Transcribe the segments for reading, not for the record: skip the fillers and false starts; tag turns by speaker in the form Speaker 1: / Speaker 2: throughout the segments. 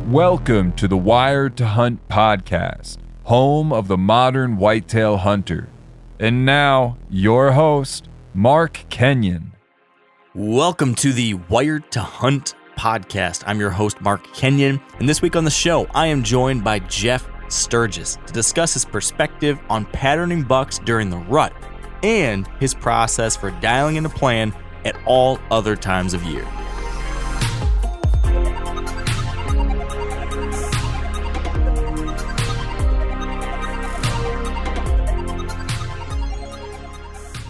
Speaker 1: Welcome to the Wired to Hunt podcast, home of the modern whitetail hunter. And now, your host, Mark Kenyon.
Speaker 2: Welcome to the Wired to Hunt podcast. I'm your host, Mark Kenyon, and this week on the show, I am joined by Jeff Sturgis to discuss his perspective on patterning bucks during the rut and his process for dialing in a plan at all other times of year.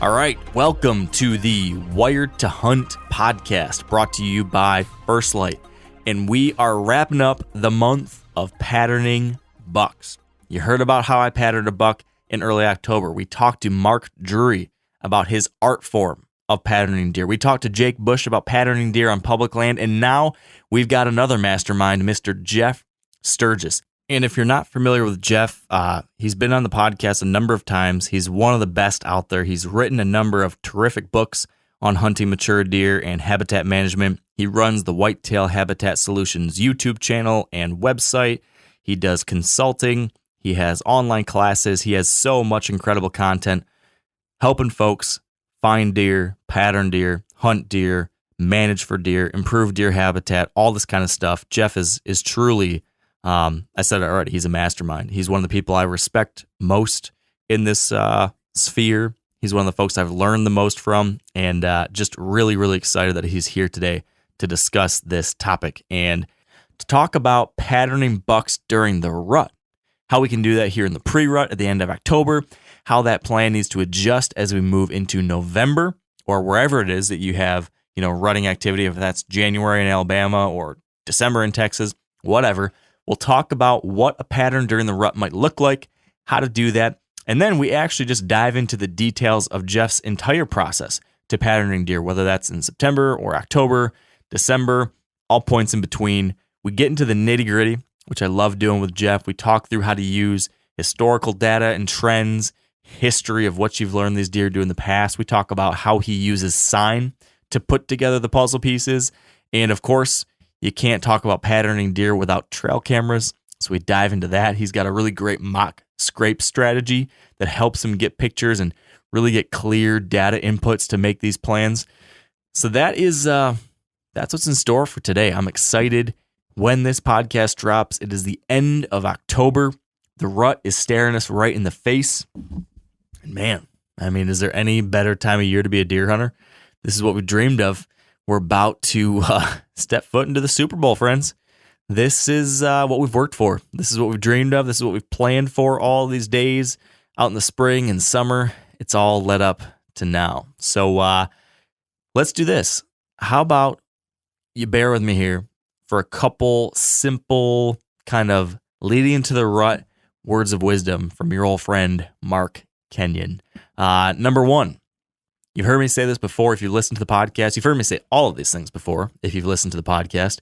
Speaker 2: All right, welcome to the Wired to Hunt podcast, brought to you by First Light. And we are wrapping up the month of patterning bucks. You heard about how I patterned a buck in early October. We talked to Mark Drury about his art form of patterning deer. We talked to Jake Bush about patterning deer on public land. And now we've got another mastermind, Mr. Jeff Sturgis. And if you're not familiar with Jeff, he's been on the podcast a number of times. He's one of the best out there. He's written a number of terrific books on hunting mature deer and habitat management. He runs the Whitetail Habitat Solutions YouTube channel and website. He does consulting. He has online classes. He has so much incredible content helping folks find deer, pattern deer, hunt deer, manage for deer, improve deer habitat, all this kind of stuff. Jeff is truly... I said it already, he's a mastermind. He's one of the people I respect most in this sphere. He's one of the folks I've learned the most from, and just really, really excited that he's here today to discuss this topic and to talk about patterning bucks during the rut, how we can do that here in the pre-rut at the end of October, how that plan needs to adjust as we move into November or wherever it is that you have, rutting activity, if that's January in Alabama or December in Texas, whatever. We'll talk about what a pattern during the rut might look like, how to do that, and then we actually just dive into the details of Jeff's entire process to patterning deer, whether that's in September or October, December, all points in between. We get into the nitty-gritty, which I love doing with Jeff. We talk through how to use historical data and trends, history of what you've learned these deer do in the past. We talk about how he uses sign to put together the puzzle pieces, and of course, you can't talk about patterning deer without trail cameras, so we dive into that. He's got a really great mock scrape strategy that helps him get pictures and really get clear data inputs to make these plans. So that's what's in store for today. I'm excited when this podcast drops. It is the end of October. The rut is staring us right in the face. And man, is there any better time of year to be a deer hunter? This is what we dreamed of. We're about to step foot into the Super Bowl, friends. This is what we've worked for. This is what we've dreamed of. This is what we've planned for all these days out in the spring and summer. It's all led up to now. So let's do this. How about you bear with me here for a couple simple kind of leading into the rut words of wisdom from your old friend, Mark Kenyon. Number one. You've heard me say this before if you've listened to the podcast. You've heard me say all of these things before if you've listened to the podcast.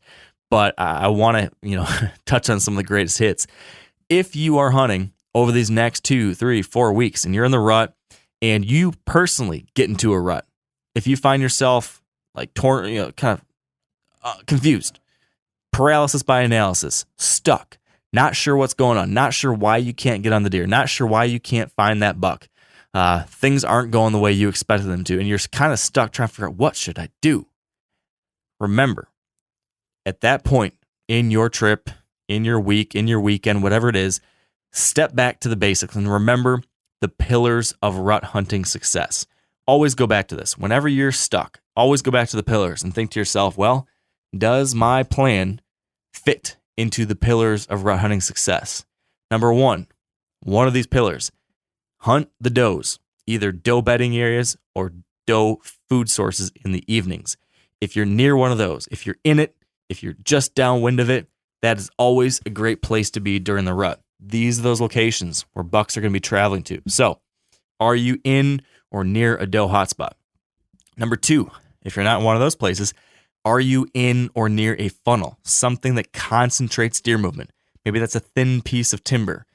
Speaker 2: But I want to, touch on some of the greatest hits. If you are hunting over these next 2, 3, 4 weeks and you're in the rut and you personally get into a rut, if you find yourself like torn, kind of confused, paralysis by analysis, stuck, not sure what's going on, not sure why you can't get on the deer, not sure why you can't find that buck, things aren't going the way you expected them to, and you're kind of stuck trying to figure out, what should I do? Remember, at that point in your trip, in your week, in your weekend, whatever it is, step back to the basics and remember the pillars of rut hunting success. Always go back to this. Whenever you're stuck, always go back to the pillars and think to yourself, well, does my plan fit into the pillars of rut hunting success? Number one of these pillars, hunt the does, either doe bedding areas or doe food sources in the evenings. If you're near one of those, if you're in it, if you're just downwind of it, that is always a great place to be during the rut. These are those locations where bucks are going to be traveling to. So, are you in or near a doe hotspot? Number two, if you're not in one of those places, are you in or near a funnel, something that concentrates deer movement? Maybe that's a thin piece of timber.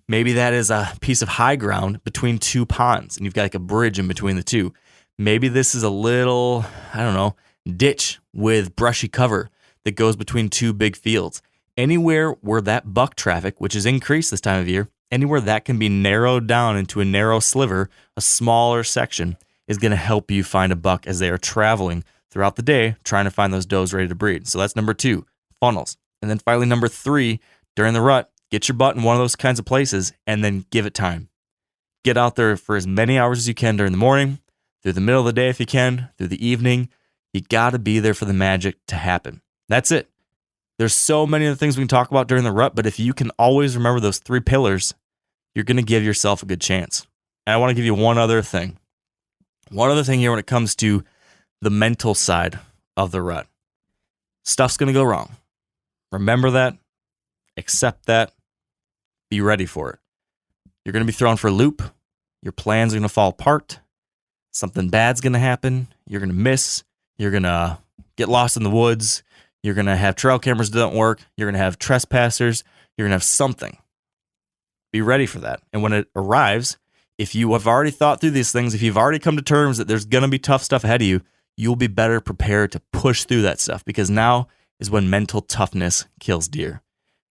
Speaker 2: Maybe that is a piece of high ground between two ponds, and you've got like a bridge in between the two. Maybe this is a little, ditch with brushy cover that goes between two big fields. anywhere where that buck traffic, which is increased this time of year, anywhere that can be narrowed down into a narrow sliver, a smaller section, is going to help you find a buck as they are traveling throughout the day trying to find those does ready to breed. So that's number 2, funnels. And then finally, number 3, during the rut, get your butt in one of those kinds of places and then give it time. Get out there for as many hours as you can during the morning, through the middle of the day if you can, through the evening. You got to be there for the magic to happen. That's it. There's so many other things we can talk about during the rut, but if you can always remember those 3 pillars, you're going to give yourself a good chance. And I want to give you one other thing. One other thing here when it comes to the mental side of the rut. Stuff's going to go wrong. Remember that. Accept that. Be ready for it. You're going to be thrown for a loop. Your plans are going to fall apart. Something bad's going to happen. You're going to miss. You're going to get lost in the woods. You're going to have trail cameras that don't work. You're going to have trespassers. You're going to have something. Be ready for that. And when it arrives, if you have already thought through these things, if you've already come to terms that there's going to be tough stuff ahead of you, you'll be better prepared to push through that stuff, because now is when mental toughness kills deer.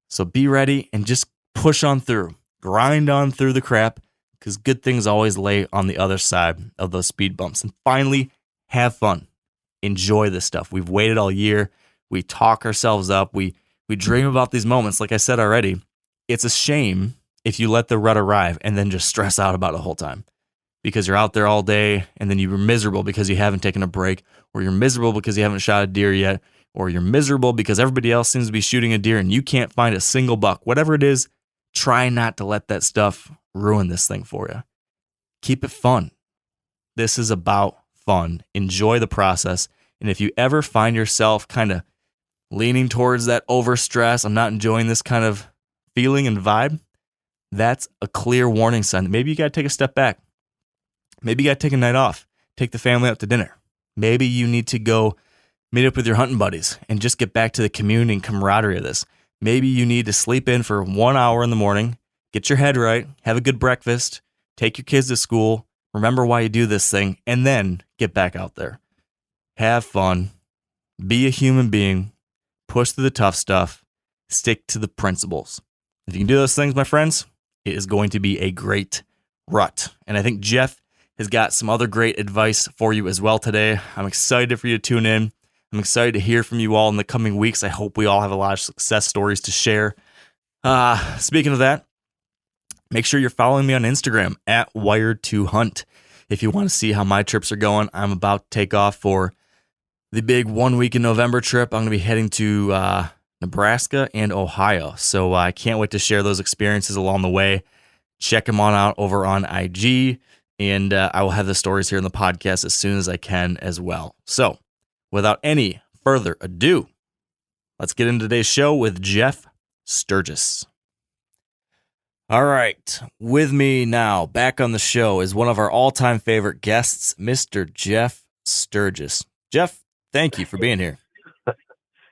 Speaker 2: So be ready and just push on through. Grind on through the crap, because good things always lay on the other side of those speed bumps. And finally, have fun. Enjoy this stuff. We've waited all year. We talk ourselves up. We dream about these moments. Like I said already, it's a shame if you let the rut arrive and then just stress out about it the whole time, because you're out there all day and then you're miserable because you haven't taken a break, or you're miserable because you haven't shot a deer yet, or you're miserable because everybody else seems to be shooting a deer and you can't find a single buck. Whatever it is, try not to let that stuff ruin this thing for you. Keep it fun. This is about fun. Enjoy the process. And if you ever find yourself kind of leaning towards that overstress, I'm not enjoying this kind of feeling and vibe, that's a clear warning sign that maybe you got to take a step back. Maybe you got to take a night off, take the family out to dinner. Maybe you need to go meet up with your hunting buddies and just get back to the community and camaraderie of this. Maybe you need to sleep in for 1 hour in the morning, get your head right, have a good breakfast, take your kids to school, remember why you do this thing, and then get back out there. Have fun, be a human being, push through the tough stuff, stick to the principles. If you can do those things, my friends, it is going to be a great rut. And I think Jeff has got some other great advice for you as well today. I'm excited for you to tune in. I'm excited to hear from you all in the coming weeks. I hope we all have a lot of success stories to share. Speaking of that, make sure you're following me on Instagram at Wired2Hunt. If you want to see how my trips are going, I'm about to take off for the big 1 week in November trip. I'm going to be heading to Nebraska and Ohio. So I can't wait to share those experiences along the way. Check them on out over on IG, and I will have the stories here in the podcast as soon as I can as well. So without any further ado, let's get into today's show with Jeff Sturgis. All right, with me now, back on the show, is one of our all-time favorite guests, Mr. Jeff Sturgis. Jeff, thank you for being here.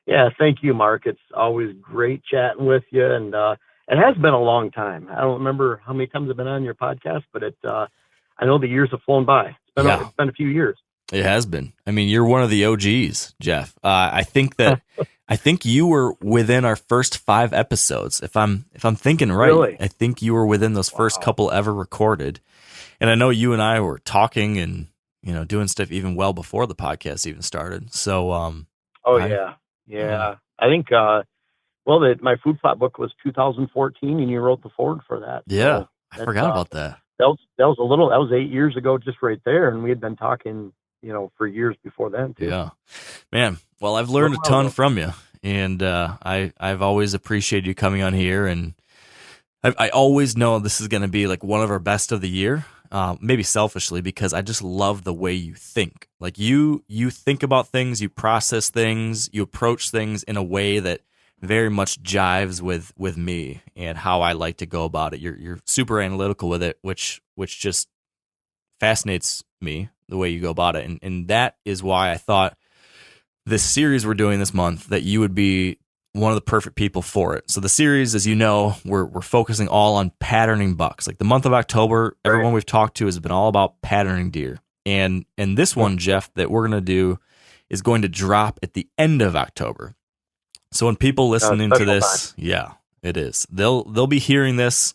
Speaker 3: Yeah, thank you, Mark. It's always great chatting with you, and it has been a long time. I don't remember how many times I've been on your podcast, but I know the years have flown by. It's been a few years.
Speaker 2: It has been. I mean, you're one of the OGs, Jeff. I think you were within our first 5 episodes. If I'm thinking right,
Speaker 3: Really?
Speaker 2: I think you were within those first couple ever recorded. And I know you and I were talking and doing stuff even well before the podcast even started. So
Speaker 3: yeah. I think my food plot book was 2014, and you wrote the foreword for that.
Speaker 2: Yeah,
Speaker 3: so
Speaker 2: I forgot about that.
Speaker 3: That was 8 years ago, just right there, and we had been talking, for years before then too.
Speaker 2: Yeah, man. Well, I've learned a ton from you, and I've always appreciated you coming on here, and I always know this is going to be like one of our best of the year. Maybe selfishly, because I just love the way you think. Like you think about things, you process things, you approach things in a way that very much jives with me and how I like to go about it. You're super analytical with it, which just fascinates me, the way you go about it. And that is why I thought this series we're doing this month, that you would be one of the perfect people for it. So the series, as you know, we're focusing all on patterning bucks. Like the month of October, everyone we've talked to has been all about patterning deer. And this one, Jeff, that we're going to do is going to drop at the end of October. So when people listening to
Speaker 3: special
Speaker 2: this, yeah, it is. They'll be hearing this,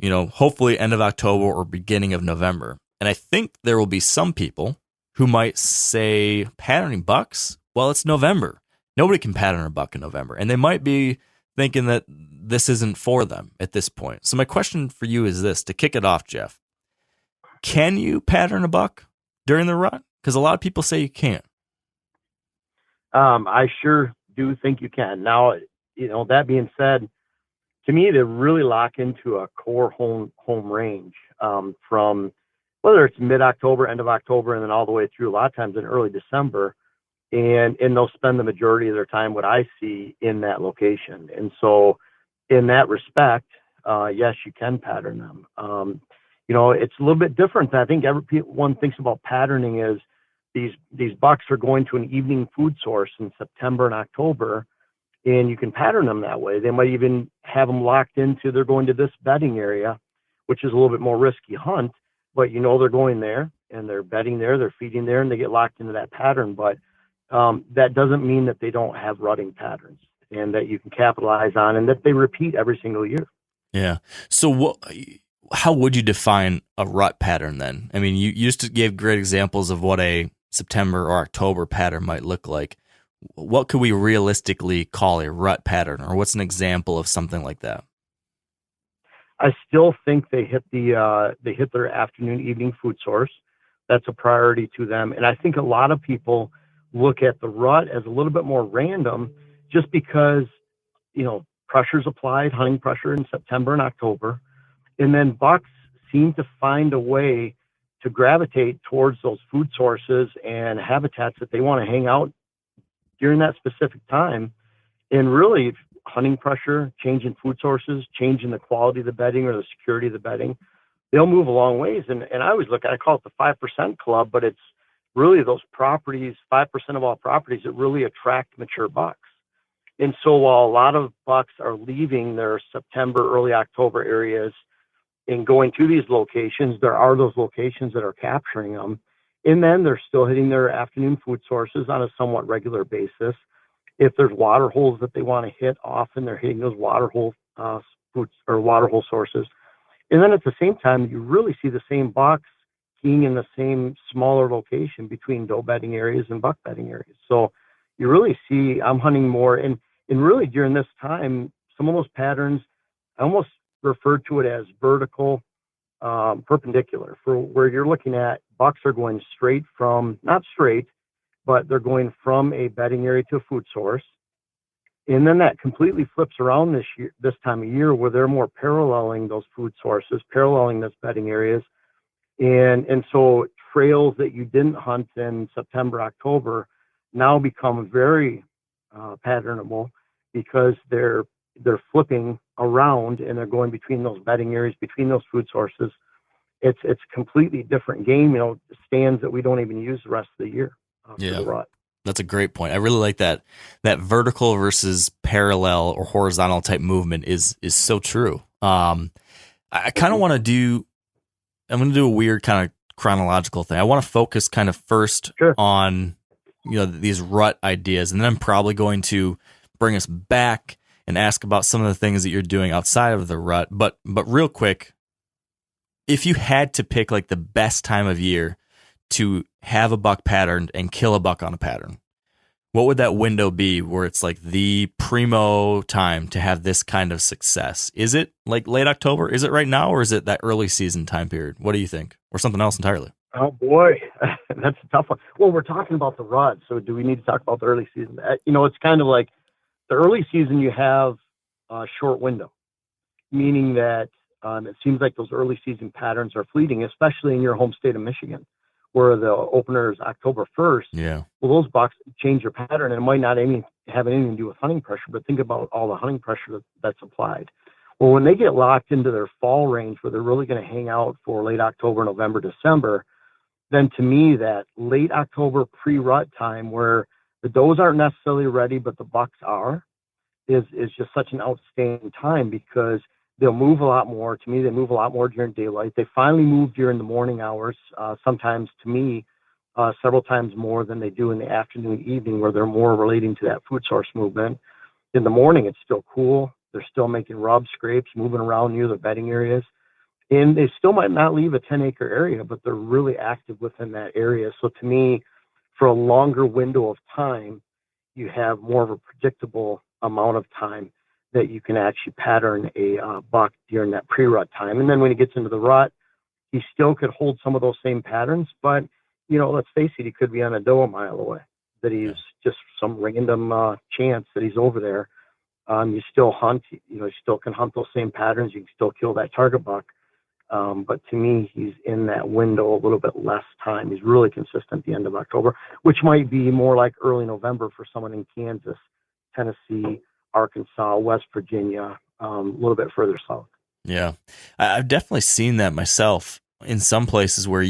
Speaker 2: hopefully end of October or beginning of November. And I think there will be some people who might say patterning bucks. Well, it's November. Nobody can pattern a buck in November. And they might be thinking that this isn't for them at this point. So my question for you is this, to kick it off, Jeff. Can you pattern a buck during the rut? Because a lot of people say you can't.
Speaker 3: I sure do think you can. Now, that being said, to me, to really lock into a core home range from whether it's mid-October, end of October, and then all the way through a lot of times in early December, and they'll spend the majority of their time, what I see, in that location. And so in that respect, yes, you can pattern them. It's a little bit different. I think everyone thinks about patterning is these bucks are going to an evening food source in September and October, and you can pattern them that way. They might even have them locked into, they're going to this bedding area, which is a little bit more risky hunt, but they're going there and they're bedding there, they're feeding there, and they get locked into that pattern. But that doesn't mean that they don't have rutting patterns and that you can capitalize on and that they repeat every single year.
Speaker 2: Yeah. So how would you define a rut pattern then? I mean, you used to give great examples of what a September or October pattern might look like. What could we realistically call a rut pattern, or what's an example of something like that?
Speaker 3: I still think they hit their afternoon, evening food source. That's a priority to them. And I think a lot of people look at the rut as a little bit more random just because, pressure's applied, hunting pressure in September and October. And then bucks seem to find a way to gravitate towards those food sources and habitats that they want to hang out during that specific time. And really, hunting pressure, changing food sources, changing the quality of the bedding or the security of the bedding, they'll move a long ways. And I always I call it the 5% club, but it's really those properties, 5% of all properties that really attract mature bucks. And so while a lot of bucks are leaving their September, early October areas and going to these locations, there are those locations that are capturing them. And then they're still hitting their afternoon food sources on a somewhat regular basis. If there's water holes that they want to hit, often they're hitting those water hole foods or water hole sources. And then at the same time, you really see the same bucks being in the same smaller location between doe bedding areas and buck bedding areas. So you really see I'm hunting more. And really during this time, some of those patterns, I almost refer to it as vertical, perpendicular, for where you're looking at bucks are going straight from, not straight, but they're going from a bedding area to a food source. And then that completely flips around this time of year where they're more paralleling those food sources, paralleling those bedding areas. And so trails that you didn't hunt in September, October now become very patternable because they're flipping around and they're going between those bedding areas, between those food sources. It's a completely different game, stands that we don't even use the rest of the year for the rut.
Speaker 2: That's a great point. I really like that vertical versus parallel or horizontal type movement is so true. I kind of want to I'm going to do a weird kind of chronological thing. I want to focus kind of first on, these rut ideas, and then I'm probably going to bring us back and ask about some of the things that you're doing outside of the rut. But real quick, if you had to pick like the best time of year to have a buck patterned and kill a buck on a pattern, what would that window be where it's like the primo time to have this kind of success? Is it like late October? Is it right now? Or is it that early season time period? What do you think? Or something else entirely?
Speaker 3: Oh boy, that's a tough one. Well, we're talking about the rut, so do we need to talk about the early season? It's kind of like the early season you have a short window, meaning that it seems like those early season patterns are fleeting, especially in your home state of Michigan, where the opener is October 1st.
Speaker 2: Yeah.
Speaker 3: Well, those bucks change your pattern, and it might not have anything to do with hunting pressure, but think about all the hunting pressure that's applied. Well, when they get locked into their fall range where they're really going to hang out for late October, November, December, then to me that late October pre-rut time where the does aren't necessarily ready, but the bucks are, is just such an outstanding time because they'll move a lot more. To me, they move a lot more during daylight. They finally move during the morning hours, sometimes to me, several times more than they do in the afternoon, evening, where they're more relating to that food source movement. In the morning, it's still cool. They're still making rub scrapes, moving around near the bedding areas. And they still might not leave a 10-acre area, but they're really active within that area. So to me, for a longer window of time, you have more of a predictable amount of time that you can actually pattern a buck during that pre-rut time. And then when he gets into the rut, he still could hold some of those same patterns, but let's face it, he could be on a doe a mile away. That he's just some random chance that he's over there. You still hunt, you still can hunt those same patterns. You can still kill that target buck. But to me, he's in that window a little bit less time. He's really consistent at the end of October, which might be more like early November for someone in Kansas, Tennessee, Arkansas, West Virginia, a little bit further south.
Speaker 2: Yeah, I've definitely seen that myself in some places where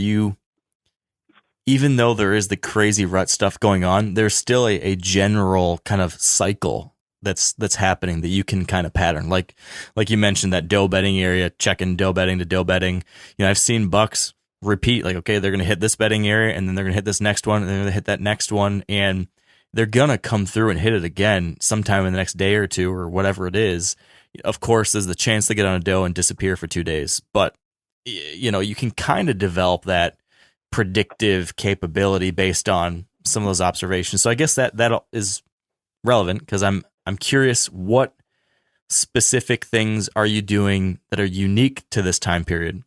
Speaker 2: even though there is the crazy rut stuff going on, there's still a general kind of cycle that's happening that you can kind of pattern. Like you mentioned, that doe bedding area, checking doe bedding to doe bedding. I've seen bucks repeat, like, okay, they're going to hit this bedding area, and then they're going to hit this next one, and then they're going to hit that next one, and they're going to come through and hit it again sometime in the next day or two or whatever it is. Of course, there's the chance to get on a doe and disappear for 2 days, but you can kind of develop that predictive capability based on some of those observations. So I guess that is relevant, because I'm curious, what specific things are you doing that are unique to this time period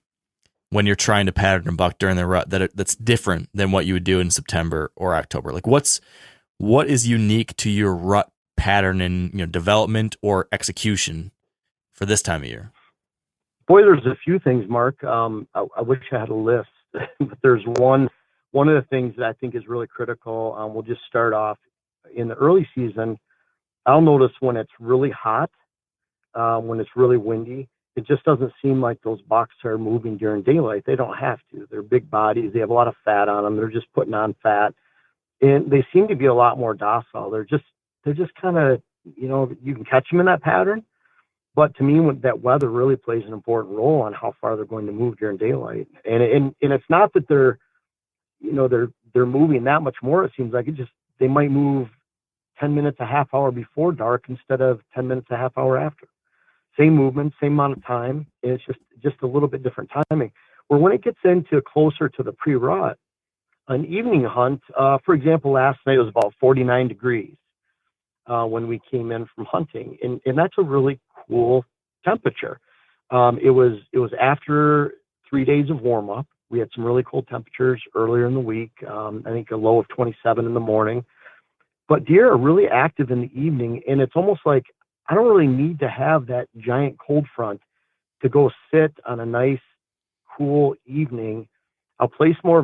Speaker 2: when you're trying to pattern a buck during the rut that's different than what you would do in September or October? Like what is unique to your rut pattern in development or execution for this time of year?
Speaker 3: Boy, there's a few things, Mark. I wish I had a list, but there's one of the things that I think is really critical. We'll just start off in the early season. I'll notice when it's really hot, when it's really windy, it just doesn't seem like those bucks are moving during daylight. They don't have to. They're big bodies. They have a lot of fat on them. They're just putting on fat, and they seem to be a lot more docile. They're just kind of, you can catch them in that pattern. But to me, that weather really plays an important role on how far they're going to move during daylight. And it's not that they're moving that much more. It seems like they might move 10 minutes, a half hour before dark instead of 10 minutes, a half hour after. Same movement, same amount of time. And it's just a little bit different timing. Where when it gets into closer to the pre-rut, an evening hunt, for example, last night it was about 49 degrees when we came in from hunting. And that's a really cool temperature. It was after 3 days of warm up. We had some really cold temperatures earlier in the week. I think a low of 27 in the morning. But deer are really active in the evening, and it's almost like I don't really need to have that giant cold front to go sit on a nice, cool evening. I'll place more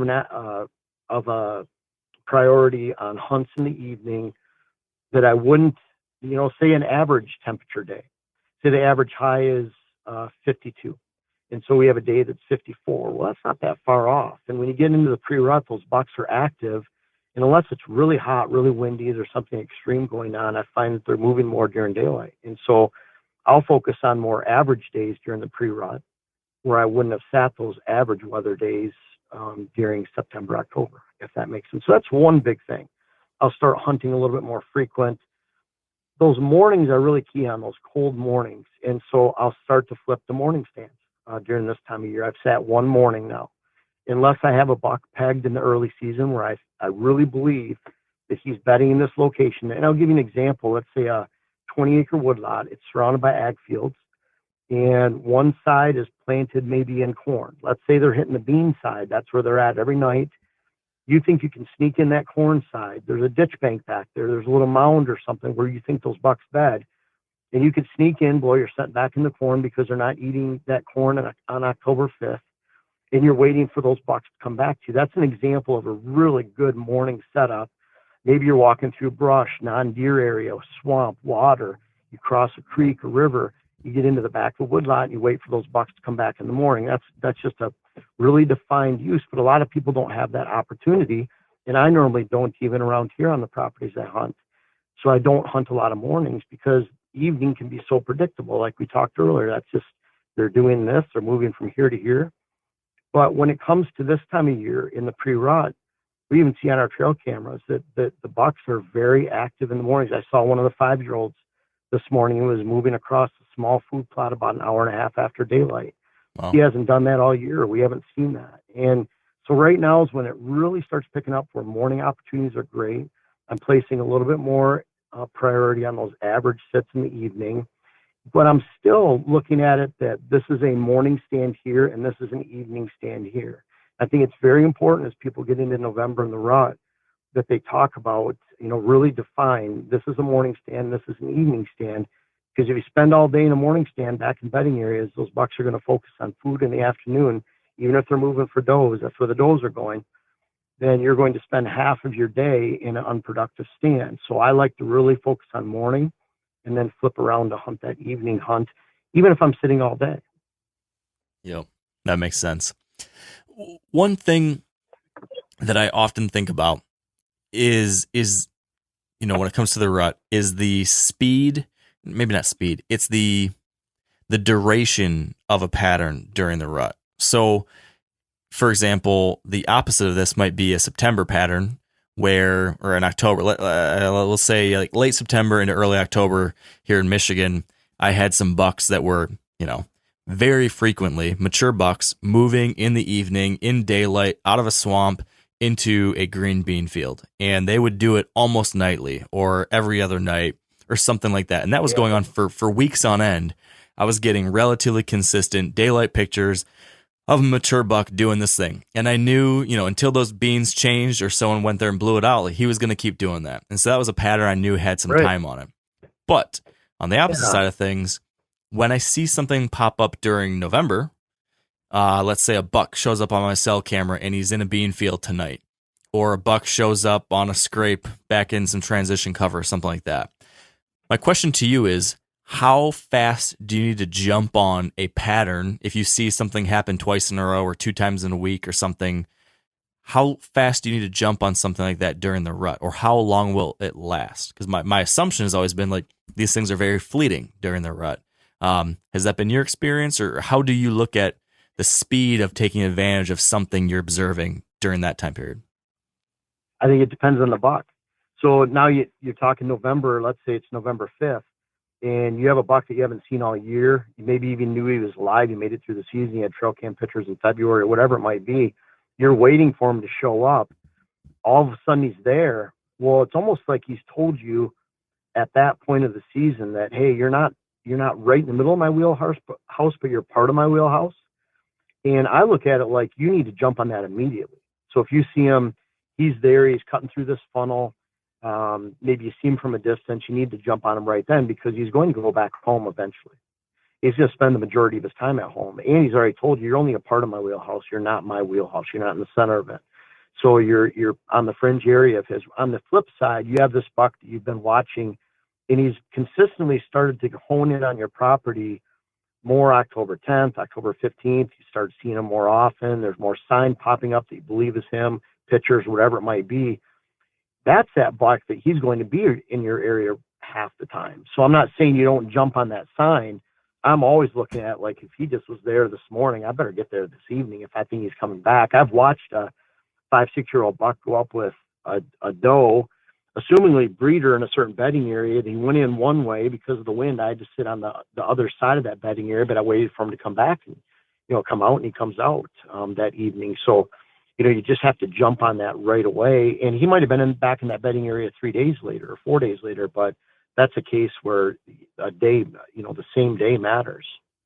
Speaker 3: of a priority on hunts in the evening that I wouldn't, say an average temperature day. Say the average high is 52. And so we have a day that's 54. Well, that's not that far off. And when you get into the pre-rut, those bucks are active. And unless it's really hot, really windy, there's something extreme going on, I find that they're moving more during daylight. And so I'll focus on more average days during the pre-rut, where I wouldn't have sat those average weather days during September, October, if that makes sense. So that's one big thing. I'll start hunting a little bit more frequent. Those mornings are really key on those cold mornings. And so I'll start to flip the morning stands during this time of year. I've sat one morning now. Unless I have a buck pegged in the early season where I really believe that he's bedding in this location. And I'll give you an example. Let's say a 20-acre woodlot. It's surrounded by ag fields, and one side is planted maybe in corn. Let's say they're hitting the bean side. That's where they're at every night. You think you can sneak in that corn side. There's a ditch bank back there. There's a little mound or something where you think those bucks bed. And you could sneak in, blow your set back in the corn because they're not eating that corn on October 5th. And you're waiting for those bucks to come back to you. That's an example of a really good morning setup. Maybe you're walking through brush, non-deer area, swamp, water. You cross a creek, a river. You get into the back of a woodlot and you wait for those bucks to come back in the morning. That's just a really defined use, but a lot of people don't have that opportunity. And I normally don't, even around here on the properties I hunt. So I don't hunt a lot of mornings because evening can be so predictable. Like we talked earlier, that's just, they're doing this, they're moving from here to here. But when it comes to this time of year in the pre-rut, we even see on our trail cameras that the bucks are very active in the mornings. I saw one of the 5-year-olds this morning. He was moving across a small food plot about an hour and a half after daylight.
Speaker 2: Wow.
Speaker 3: He hasn't done that all year. We haven't seen that. And so right now is when it really starts picking up, where morning opportunities are great. I'm placing a little bit more priority on those average sits in the evening. But I'm still looking at it that this is a morning stand here and this is an evening stand here. I think it's very important as people get into November and the rut that they talk about, really define, this is a morning stand, this is an evening stand. Because if you spend all day in a morning stand back in bedding areas, those bucks are going to focus on food in the afternoon, even if they're moving for does. That's where the does are going. Then you're going to spend half of your day in an unproductive stand. So I like to really focus on morning and then flip around to hunt that evening hunt, even if I'm sitting all day.
Speaker 2: Yep, that makes sense. One thing that I often think about is when it comes to the rut, is the speed, maybe not speed, it's the duration of a pattern during the rut. So, for example, the opposite of this might be a September pattern or in October, let's say like late September into early October here in Michigan, I had some bucks that were, very frequently mature bucks moving in the evening, in daylight, out of a swamp into a green bean field. And they would do it almost nightly or every other night or something like that. And that was going on for weeks on end. I was getting relatively consistent daylight pictures of a mature buck doing this thing. And I knew, until those beans changed or someone went there and blew it out, he was going to keep doing that. And so that was a pattern I knew had some time on it. But on the opposite side of things, when I see something pop up during November, let's say a buck shows up on my cell camera and he's in a bean field tonight, or a buck shows up on a scrape back in some transition cover or something like that. My question to you is, how fast do you need to jump on a pattern if you see something happen twice in a row or 2 times in a week or something? How fast do you need to jump on something like that during the rut, or how long will it last? Because my assumption has always been like these things are very fleeting during the rut. Has that been your experience, or how do you look at the speed of taking advantage of something you're observing during that time period?
Speaker 3: I think it depends on the buck. So now you're talking November, let's say it's November 5th, and you have a buck that you haven't seen all year. You maybe even knew he was live. You made it through the season. You had trail cam pictures in February or whatever it might be. You're waiting for him to show up. All of a sudden he's there. Well, it's almost like he's told you at that point of the season that, hey, you're not right in the middle of my wheelhouse, but you're part of my wheelhouse. And I look at it like you need to jump on that immediately. So if you see him, he's there, he's cutting through this funnel. Maybe you see him from a distance, you need to jump on him right then, because he's going to go back home eventually. He's going to spend the majority of his time at home. And he's already told you, you're only a part of my wheelhouse. You're not my wheelhouse. You're not in the center of it. So you're on the fringe area of his. On the flip side, you have this buck that you've been watching, and he's consistently started to hone in on your property more October 10th, October 15th. You start seeing him more often. There's more sign popping up that you believe is him, pictures, whatever it might be. That's that buck that he's going to be in your area half the time. So I'm not saying you don't jump on that sign. I'm always looking at, like, if he just was there this morning, I better get there this evening if I think he's coming back. I've watched a 5-6-year-old buck go up with a doe, assumingly breeder in a certain bedding area. He went in one way because of the wind. I had to sit on the other side of that bedding area, but I waited for him to come back and, come out, and he comes out that evening. So, you just have to jump on that right away. And he might have been back in that bedding area 3 days later or 4 days later, but that's a case where a day, the same day matters.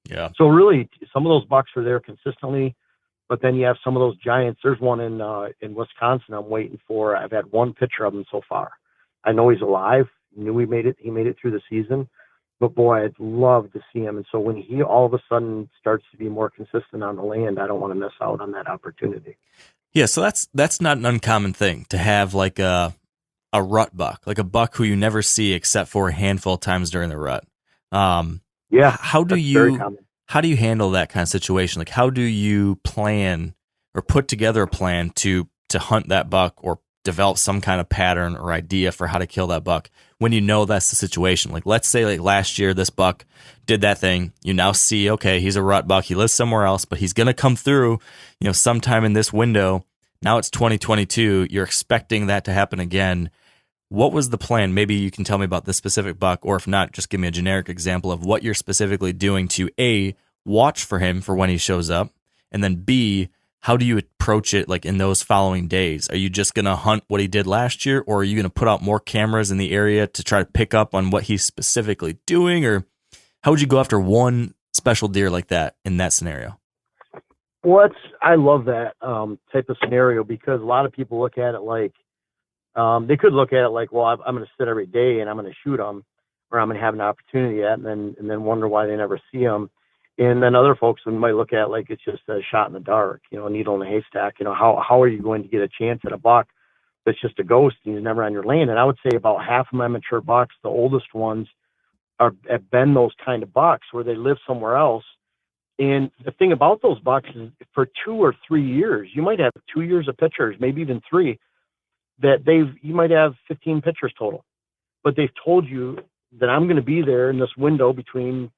Speaker 2: Yeah.
Speaker 3: So really, some of those bucks are there consistently, but then you have some of those giants. There's one in Wisconsin I'm waiting for. I've had one picture of him so far. I know he's alive. Knew he made it through the season, but boy, I'd love to see him. And so when he all of a sudden starts to be more consistent on the land, I don't want to miss out on that opportunity.
Speaker 2: Yeah, so that's not an uncommon thing to have, like a rut buck, like a buck who you never see except for a handful of times during the rut. How do you handle that kind of situation? Like, how do you plan or put together a plan to hunt that buck, or develop some kind of pattern or idea for how to kill that buck when you know that's the situation? Like, let's say like last year, this buck did that thing. You now see, okay, he's a rut buck. He lives somewhere else, but he's going to come through, sometime in this window. Now it's 2022. You're expecting that to happen again. What was the plan? Maybe you can tell me about this specific buck, or if not, just give me a generic example of what you're specifically doing to A, watch for him for when he shows up, and then B, how do you approach it like in those following days? Are you just going to hunt what he did last year, or are you going to put out more cameras in the area to try to pick up on what he's specifically doing? Or how would you go after one special deer like that in that scenario?
Speaker 3: Well, I love that type of scenario, because a lot of people look at it like, they could look at it like, well, I'm going to sit every day and I'm going to shoot them, or I'm going to have an opportunity at, and then wonder why they never see them. And then other folks might look at it like it's just a shot in the dark, a needle in a haystack. How are you going to get a chance at a buck that's just a ghost and he's never on your land? And I would say about half of my mature bucks, the oldest ones, have been those kind of bucks where they live somewhere else. And the thing about those bucks is, for 2 or 3 years, you might have 2 years of pictures, maybe even 3, that you might have 15 pictures total, but they've told you that I'm going to be there in this window between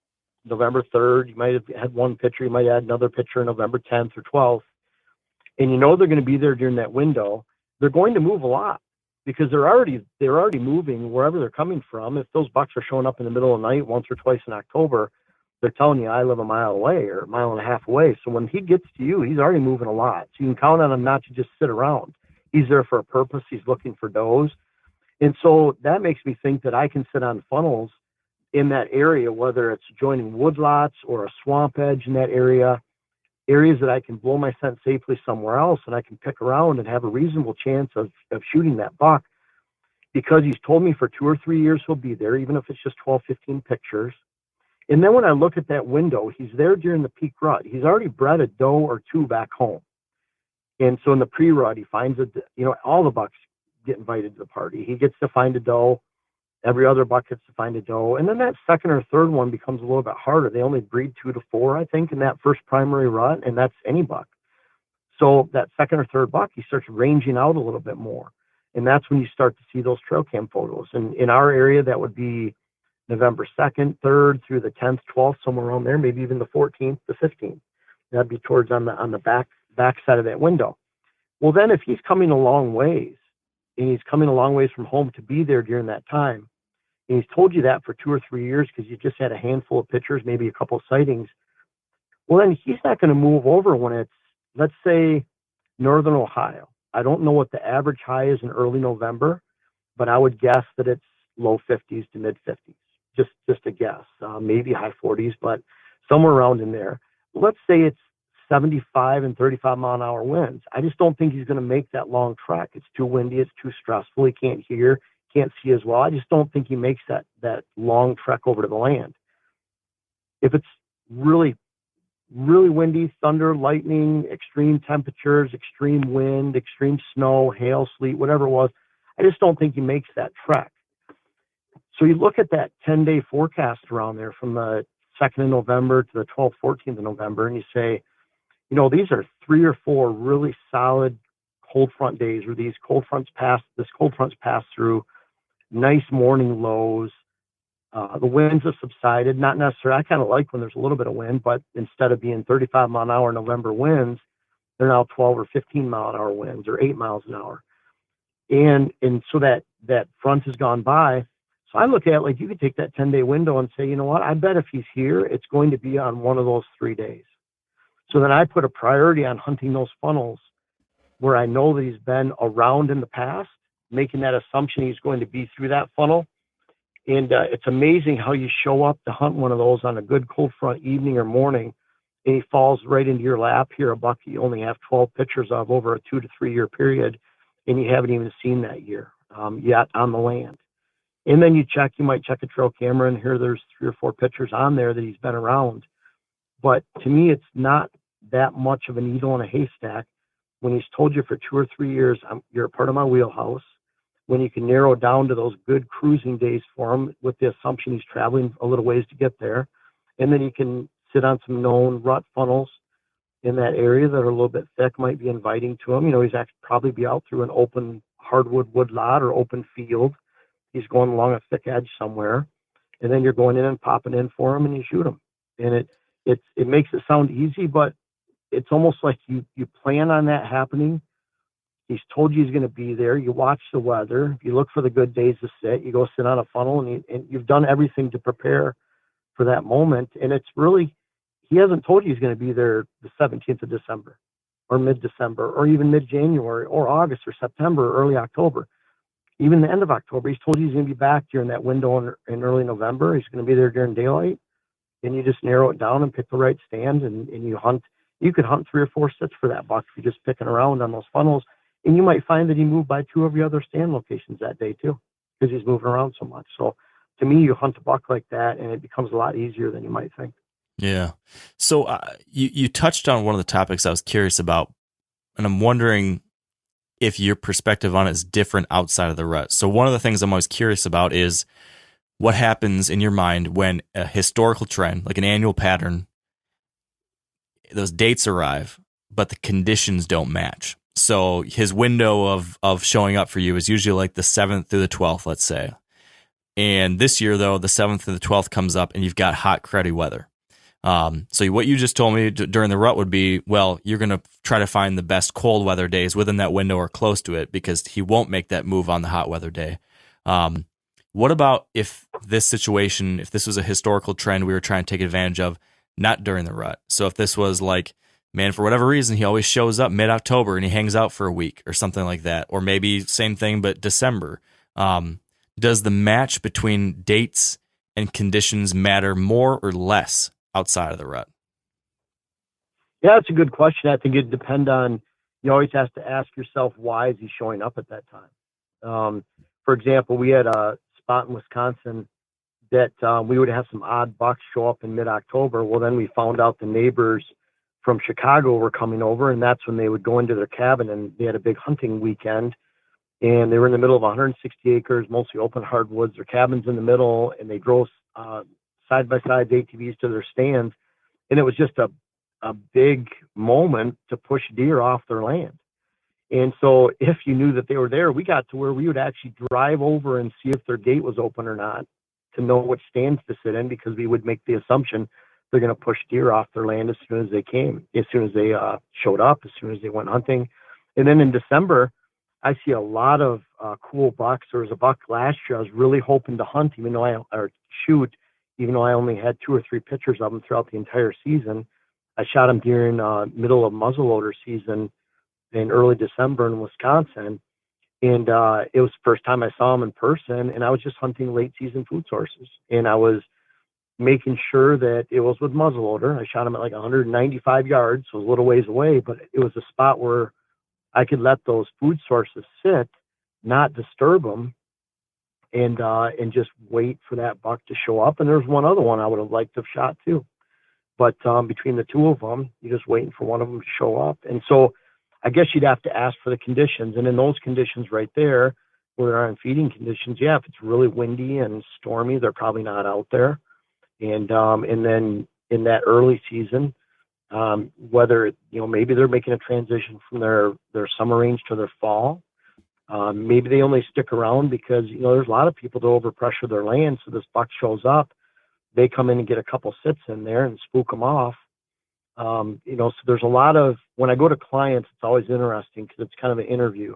Speaker 3: November 3rd. You might have had one picture, you might add another picture November 10th or 12th. And they're going to be there during that window. They're going to move a lot, because they're already moving wherever they're coming from. If those bucks are showing up in the middle of the night once or twice in October, they're telling you I live a mile away or a mile and a half away. So when he gets to you, he's already moving a lot. So you can count on him not to just sit around. He's there for a purpose. He's looking for does. And so that makes me think that I can sit on funnels in that area, whether it's joining woodlots or a swamp edge in that area, areas that I can blow my scent safely somewhere else, and I can pick around and have a reasonable chance of shooting that buck, because he's told me for 2 or 3 years he'll be there, even if it's just 12, 15 pictures. And then when I look at that window, he's there during the peak rut. He's already bred a doe or 2 back home. And so in the pre-rut, he finds all the bucks get invited to the party. He gets to find a doe. Every other buck gets to find a doe. And then that second or third one becomes a little bit harder. They only breed 2 to 4, I think, in that first primary rut, and that's any buck. So that second or third buck, he starts ranging out a little bit more. And that's when you start to see those trail cam photos. And in our area, that would be November 2nd, 3rd through the 10th, 12th, somewhere around there, maybe even the 14th, the 15th. That'd be towards on the back side of that window. Well, then if he's coming a long ways, and he's coming a long ways from home to be there during that time, and he's told you that for 2 or 3 years because you just had a handful of pictures, maybe a couple of sightings, well, then he's not going to move over when it's, let's say, northern Ohio. I don't know what the average high is in early November, but I would guess that it's low 50s to mid 50s. Just a guess, maybe high 40s, but somewhere around in there. Let's say it's 75 and 35 mile an hour winds. I just don't think he's going to make that long trek. It's too windy. It's too stressful. He can't hear, can't see as well. I just don't think he makes that long trek over to the land. If it's really, really windy, thunder, lightning, extreme temperatures, extreme wind, extreme snow, hail, sleet, whatever it was, I just don't think he makes that trek. So you look at that 10-day forecast around there from the 2nd of November to the 12th, 14th of November, and you say, these are 3 or 4 really solid cold front days where this cold front's passed through, nice morning lows. The winds have subsided, not necessarily. I kind of like when there's a little bit of wind, but instead of being 35 mile an hour November winds, they're now 12 or 15 mile an hour winds, or 8 miles an hour. And so that front has gone by. So I look at it like you could take that 10-day window and say, you know what, I bet if he's here, it's going to be on one of those 3 days. So then I put a priority on hunting those funnels where I know that he's been around in the past, making that assumption he's going to be through that funnel. And it's amazing how you show up to hunt one of those on a good cold front evening or morning, and he falls right into your lap. Here, a buck you only have 12 pictures of over a 2 to 3 year period, and you haven't even seen that year yet on the land. And then you might check a trail camera, and here there's 3 or 4 pictures on there that he's been around. But to me, it's not that much of a needle in a haystack when he's told you for 2 or 3 years, you're a part of my wheelhouse, when you can narrow down to those good cruising days for him with the assumption he's traveling a little ways to get there. And then you can sit on some known rut funnels in that area that are a little bit thick, might be inviting to him. He's actually probably be out through an open hardwood woodlot or open field. He's going along a thick edge somewhere, and then you're going in and popping in for him, and you shoot him. And it makes it sound easy, but it's almost like you plan on that happening He's told you he's going to be there. You watch the weather. You look for the good days to sit. You go sit on a funnel, and you've done everything to prepare for that moment. And it's really, he hasn't told you he's going to be there the 17th of December or mid-December or even mid-January or August or September or early October. Even the end of October, he's told you he's going to be back during that window in early November. He's going to be there during daylight. And you just narrow it down and pick the right stand, and you hunt. You could hunt 3 or 4 sits for that buck if you're just picking around on those funnels. And you might find that he moved by 2 of your other stand locations that day too, because he's moving around so much. So to me, you hunt a buck like that, and it becomes a lot easier than you might think.
Speaker 2: Yeah. So you touched on one of the topics I was curious about, and I'm wondering if your perspective on it is different outside of the rut. So one of the things I'm always curious about is what happens in your mind when a historical trend, like an annual pattern, those dates arrive, but the conditions don't match. So his window of showing up for you is usually like the 7th through the 12th, let's say. And this year, though, the 7th through the 12th comes up and you've got hot, cruddy weather. So what you just told me during the rut would be, well, you're going to try to find the best cold weather days within that window or close to it, because he won't make that move on the hot weather day. What about if this situation, if this was a historical trend we were trying to take advantage of, not during the rut? So if this was like, man, for whatever reason, he always shows up mid-October and he hangs out for a week or something like that, or maybe same thing, but December. Does the match between dates and conditions matter more or less outside of the rut?
Speaker 3: Yeah, that's a good question. I think it depends on, you always have to ask yourself, why is he showing up at that time? For example, we had a spot in Wisconsin that we would have some odd bucks show up in mid-October. Well, then we found out the neighbors from Chicago were coming over, and that's when they would go into their cabin, and they had a big hunting weekend, and they were in the middle of 160 acres, mostly open hardwoods. Their cabin's in the middle, and they drove side-by-side ATVs to their stands, and it was just a big moment to push deer off their land. And so if you knew that they were there, we got to where we would actually drive over and see if their gate was open or not to know which stands to sit in, because we would make the assumption they're going to push deer off their land as soon as they came, as soon as they showed up, as soon as they went hunting. And then in December, I see a lot of cool bucks. There was a buck last year I was really hoping to hunt, even though I only had 2 or 3 pictures of him throughout the entire season. I shot him during middle of muzzleloader season in early December in Wisconsin. And it was the first time I saw him in person, and I was just hunting late season food sources. And I was making sure that it was with muzzleloader. I shot him at like 195 yards, so a little ways away, but it was a spot where I could let those food sources sit, not disturb them, and just wait for that buck to show up. And there's one other one I would have liked to have shot too. But between the 2 of them, you're just waiting for one of them to show up. And so I guess you'd have to ask for the conditions. And in those conditions right there, where they're on feeding conditions, yeah, if it's really windy and stormy, they're probably not out there. And then in that early season, whether, maybe they're making a transition from their summer range to their fall. Maybe they only stick around because, there's a lot of people that overpressure their land. So this buck shows up, they come in and get a couple sits in there and spook them off. So there's a lot of, when I go to clients, it's always interesting because it's kind of an interview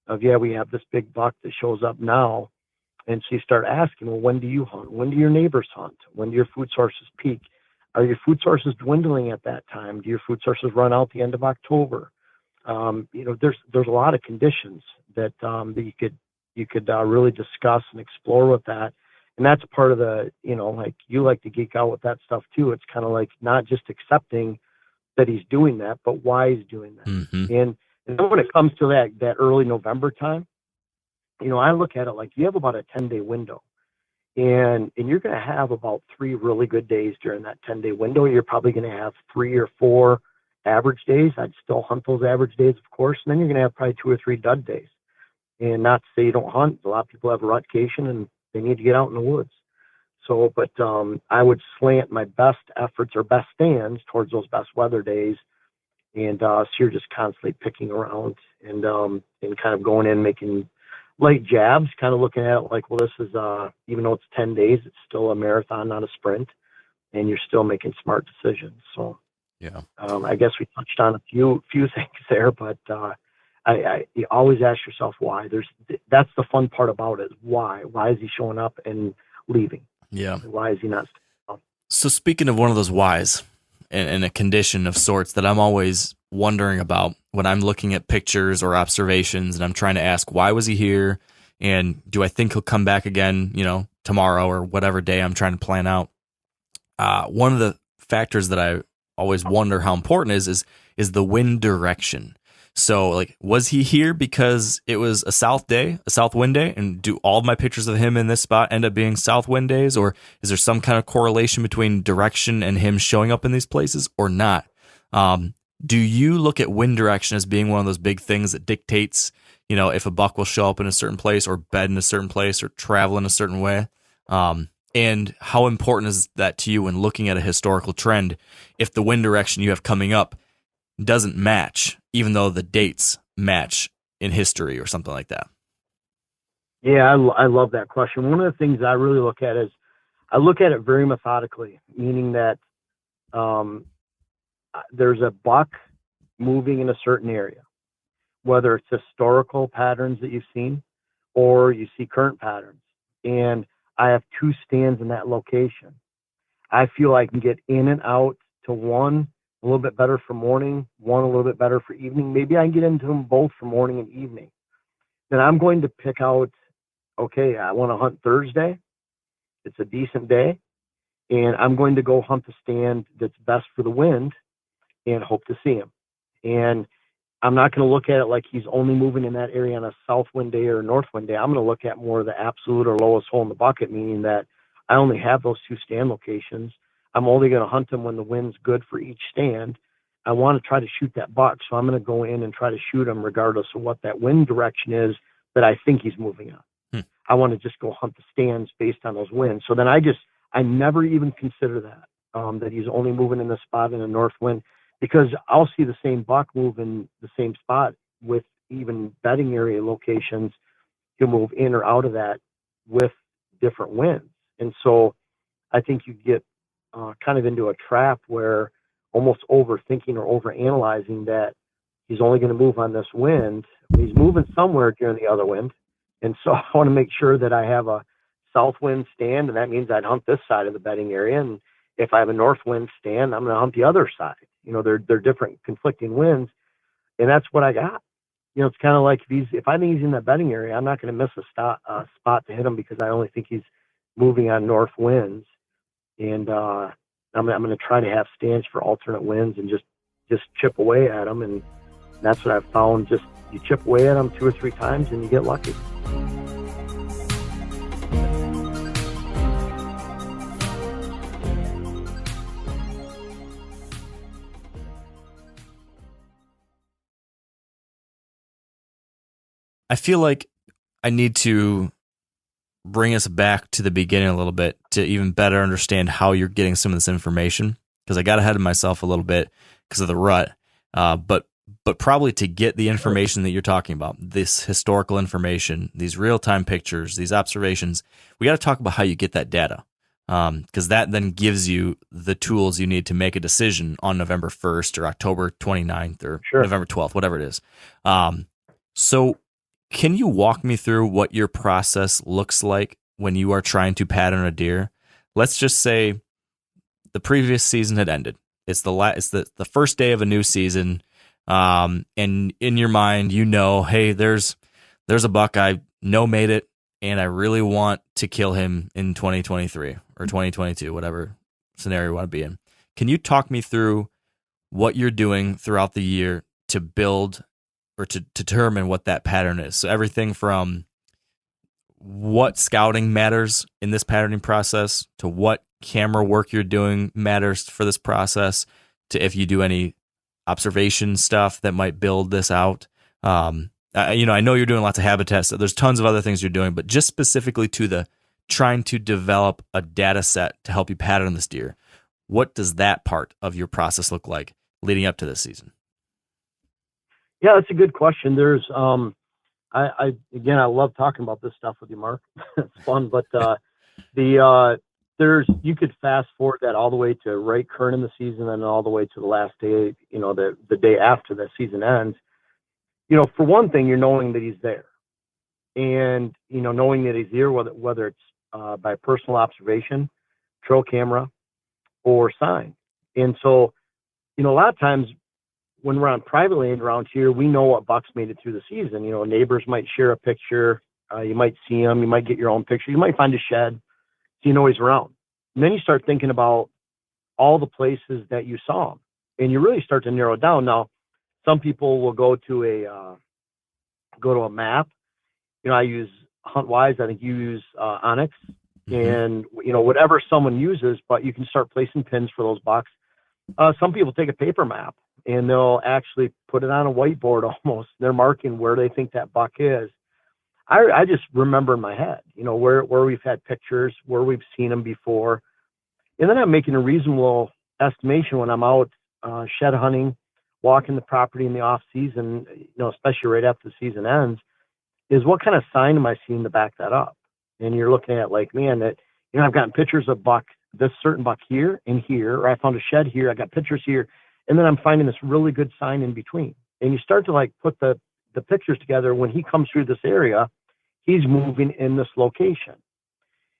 Speaker 3: of, yeah, we have this big buck that shows up now. And so you start asking, well, when do you hunt? When do your neighbors hunt? When do your food sources peak? Are your food sources dwindling at that time? Do your food sources run out the end of October? There's a lot of conditions that you could really discuss and explore with that. And that's part of the, like you like to geek out with that stuff too. It's kind of like not just accepting that he's doing that, but why he's doing that.
Speaker 2: Mm-hmm.
Speaker 3: And then when it comes to that early November time, I look at it like you have about a 10-day window, and you're going to have about 3 really good days during that 10-day window. You're probably going to have 3 or 4 average days. I'd still hunt those average days, of course. And then you're going to have probably 2 or 3 dud days. And not to say you don't hunt. A lot of people have a rutcation and they need to get out in the woods. So, but I would slant my best efforts or best stands towards those best weather days. And so you're just constantly picking around and kind of going in, making light jabs, kind of looking at it like, well, this is, even though it's 10 days, it's still a marathon, not a sprint. And you're still making smart decisions. So,
Speaker 2: yeah,
Speaker 3: I guess we touched on a few things there, but You always ask yourself why. That's the fun part about it. Why? Why is he showing up and leaving?
Speaker 2: Yeah.
Speaker 3: Why is he not?
Speaker 2: So speaking of one of those whys and a condition of sorts that I'm always wondering about when I'm looking at pictures or observations and I'm trying to ask, why was he here? And do I think he'll come back again, tomorrow or whatever day I'm trying to plan out? One of the factors that I always wonder how important is the wind direction. So, like, was he here because it was a south wind day, and do all of my pictures of him in this spot end up being south wind days, or is there some kind of correlation between direction and him showing up in these places or not? Do you look at wind direction as being one of those big things that dictates, if a buck will show up in a certain place or bed in a certain place or travel in a certain way? And how important is that to you when looking at a historical trend if the wind direction you have coming up doesn't match, even though the dates match in history or something like that?
Speaker 3: Yeah, I love that question. One of the things I really look at is I look at it very methodically, meaning that there's a buck moving in a certain area, whether it's historical patterns that you've seen or you see current patterns. And I have 2 stands in that location. I feel I can get in and out to one a little bit better for morning, one a little bit better for evening. Maybe I can get into them both for morning and evening. Then I'm going to pick out, okay, I want to hunt Thursday. It's a decent day. And I'm going to go hunt the stand that's best for the wind and hope to see him. And I'm not going to look at it like he's only moving in that area on a south wind day or a north wind day. I'm going to look at more of the absolute or lowest hole in the bucket, meaning that I only have those 2 stand locations. I'm only going to hunt them when the wind's good for each stand. I want to try to shoot that buck, so I'm going to go in and try to shoot him regardless of what that wind direction is that I think he's moving on. I want to just go hunt the stands based on those winds. So then I never even consider that, that he's only moving in the spot in a north wind, because I'll see the same buck move in the same spot with even bedding area locations. He'll move in or out of that with different winds. And so I think you get kind of into a trap where almost overthinking or overanalyzing that he's only going to move on this wind. He's moving somewhere during the other wind. And so I want to make sure that I have a south wind stand, and that means I'd hunt this side of the bedding area. And if I have a north wind stand, I'm going to hunt the other side. They're different conflicting winds, and that's what I got. It's kind of like if I think he's in that bedding area, I'm not going to miss a spot to hit him because I only think he's moving on north winds. And I'm going to try to have stands for alternate winds and just chip away at them. And that's what I've found. Just you chip away at them 2 or 3 times and you get lucky.
Speaker 2: I feel like I need to bring us back to the beginning a little bit to even better understand how you're getting some of this information, because I got ahead of myself a little bit because of the rut. But probably to get the information that you're talking about, this historical information, these real-time pictures, these observations, we got to talk about how you get that data, because that then gives you the tools you need to make a decision on November 1st or October 29th or November 12th, whatever it is. So can you walk me through what your process looks like when you are trying to pattern a deer? Let's just say the previous season had ended. It's the first day of a new season, and in your mind, hey, there's a buck I know made it, and I really want to kill him in 2023 or 2022, whatever scenario you want to be in. Can you talk me through what you're doing throughout the year to build or to determine what that pattern is? So everything from what scouting matters in this patterning process to what camera work you're doing matters for this process to if you do any observation stuff that might build this out. I know you're doing lots of habitat, so there's tons of other things you're doing, but just specifically to the trying to develop a data set to help you pattern this deer, what does that part of your process look like leading up to this season?
Speaker 3: Yeah, that's a good question. There's, I love talking about this stuff with you, Mark. It's fun, but you could fast forward that all the way to right current in the season and all the way to the last day, the day after the season ends. for one thing, you're knowing that he's there, and knowing that he's here, whether it's by personal observation, trail camera, or sign. And so, a lot of times when we're on private land around here, we know what bucks made it through the season. Neighbors might share a picture. You might see them. You might get your own picture. You might find a shed. So you know he's around. And then you start thinking about all the places that you saw him, and you really start to narrow down. Now, some people will go to a map. I use HuntWise. I think you use Onyx, and whatever someone uses. But you can start placing pins for those bucks. Some people take a paper map and they'll actually put it on a whiteboard almost. They're marking where they think that buck is. I just remember in my head, where we've had pictures, where we've seen them before. And then I'm making a reasonable estimation when I'm out shed hunting, walking the property in the off season, especially right after the season ends, is what kind of sign am I seeing to back that up? And you're looking at like, man, that, I've gotten pictures of this certain buck here and here, or I found a shed here, I got pictures here, and then I'm finding this really good sign in between. And you start to like put the pictures together. When he comes through this area, he's moving in this location.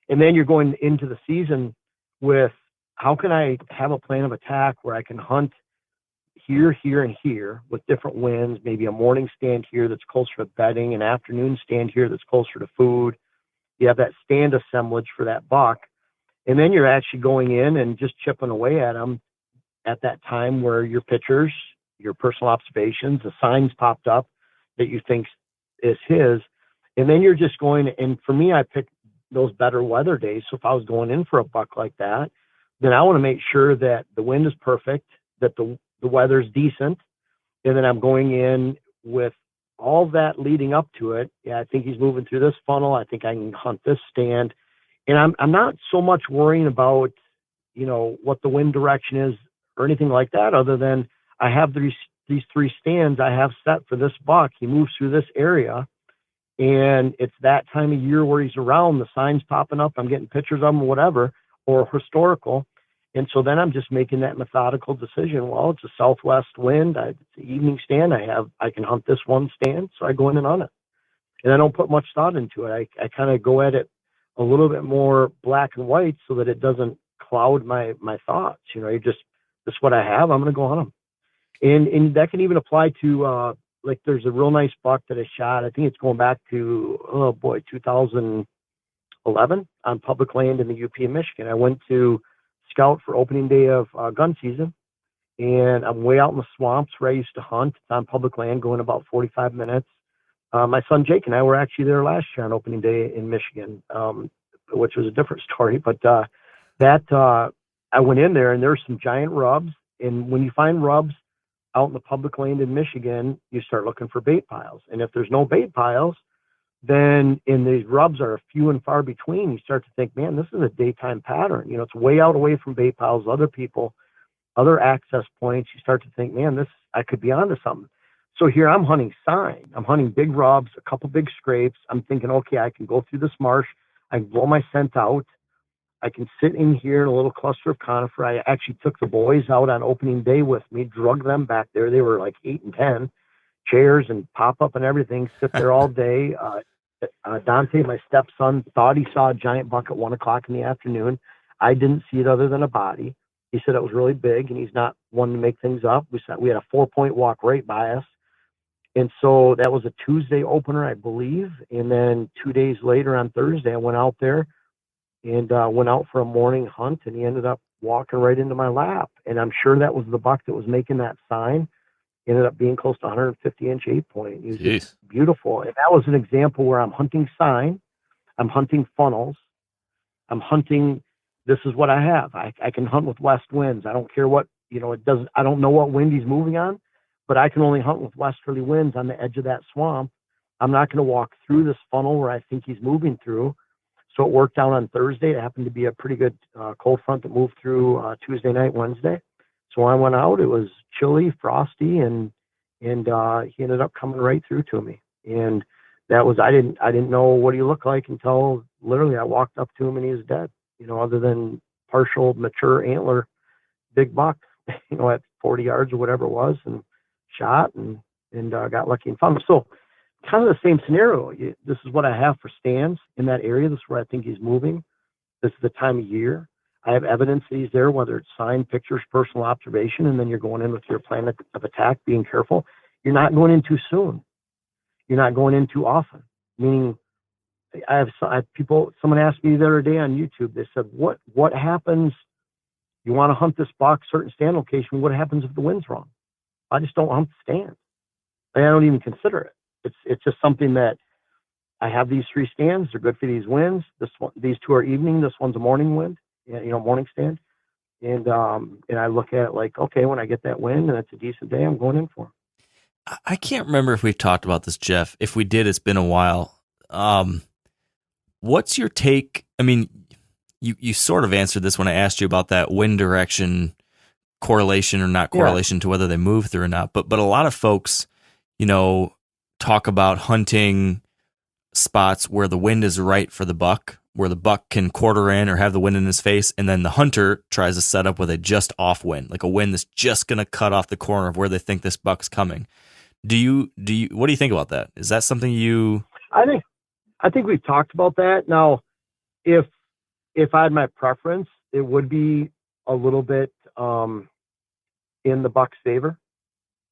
Speaker 3: And then you're going into the season with, how can I have a plan of attack where I can hunt here, here, and here with different winds, maybe a morning stand here that's closer to bedding, an afternoon stand here that's closer to food. You have that stand assemblage for that buck. And then you're actually going in and just chipping away at them at that time where your pictures, your personal observations, the signs popped up that you think is his. And then you're just going, and for me, I picked those better weather days. So if I was going in for a buck like that, then I want to make sure that the wind is perfect, that the weather's decent. And then I'm going in with all that leading up to it. Yeah, I think he's moving through this funnel. I think I can hunt this stand. And I'm not so much worrying about, what the wind direction is or anything like that, other than I have these three stands I have set for this buck. He moves through this area, and it's that time of year where he's around. The signs popping up. I'm getting pictures of him, whatever, or historical. And so then I'm just making that methodical decision. Well, it's a southwest wind. It's an evening stand. I can hunt this one stand, so I go in and hunt it. And I don't put much thought into it. I kind of go at it a little bit more black and white so that it doesn't cloud my thoughts. You just, this is what I have. I'm going to go hunt them. And that can even apply to, like there's a real nice buck that I shot. I think it's going back to, 2011 on public land in the UP in Michigan. I went to scout for opening day of gun season, and I'm way out in the swamps where I used to hunt. It's on public land, going about 45 minutes. My son Jake and I were actually there last year on opening day in Michigan, which was a different story. But I went in there, and there's some giant rubs. And when you find rubs out in the public land in Michigan, you start looking for bait piles. And if there's no bait piles, then in these rubs are few and far between. You start to think, man, this is a daytime pattern. It's way out away from bait piles, other people, other access points. You start to think, man, I could be onto something. So here I'm hunting sign. I'm hunting big rubs, a couple big scrapes. I'm thinking, okay, I can go through this marsh. I can blow my scent out. I can sit in here in a little cluster of conifer. I actually took the boys out on opening day with me, drug them back there. They were like 8 and 10, chairs and pop up and everything, sit there all day. Dante, my stepson, thought he saw a giant buck at 1 o'clock in the afternoon. I didn't see it other than a body. He said it was really big, and he's not one to make things up. We had a 4-point walk right by us. And so that was a Tuesday opener, I believe. And then 2 days later on Thursday, I went out there and went out for a morning hunt, and he ended up walking right into my lap. And I'm sure that was the buck that was making that sign. Ended up being close to 150-inch 8-point. It was just beautiful. And that was an example where I'm hunting sign, I'm hunting funnels, I'm hunting, this is what I have. I can hunt with west winds. I don't care what, I don't know what wind he's moving on, but I can only hunt with westerly winds on the edge of that swamp. I'm not going to walk through this funnel where I think he's moving through. So it worked out on Thursday. It happened to be a pretty good cold front that moved through Tuesday night, Wednesday. So when I went out, it was chilly, frosty, and he ended up coming right through to me. And that was, I didn't know what he looked like until literally I walked up to him and he was dead, other than partial mature antler, big buck, at 40 yards or whatever it was, and shot. And and got lucky and found him. So kind of the same scenario. This is what I have for stands in that area. This is where I think he's moving. This is the time of year. I have evidence that he's there, whether it's signed, pictures, personal observation, and then you're going in with your plan of attack, being careful. You're not going in too soon. You're not going in too often. Meaning, I have people. Someone asked me the other day on YouTube. They said, "What happens? You want to hunt this buck, certain stand location. What happens if the wind's wrong?" I just don't hunt the stand. I don't even consider it. It's just something that I have these 3 stands. They're good for these winds. These 2 are evening. This one's a morning wind. Morning stand. And I look at it like, okay, when I get that wind and it's a decent day, I'm going in for it.
Speaker 2: I can't remember if we've talked about this, Jeff. If we did, it's been a while. What's your take? I mean, you sort of answered this when I asked you about that wind direction correlation or not correlation to whether they move through or not. But a lot of folks, talk about hunting spots where the wind is right for the buck, where the buck can quarter in or have the wind in his face, and then the hunter tries to set up with a just off wind, like a wind that's just going to cut off the corner of where they think this buck's coming. What do you think about that? Is that something you?
Speaker 3: I think we've talked about that. Now, if I had my preference, it would be a little bit in the buck's favor,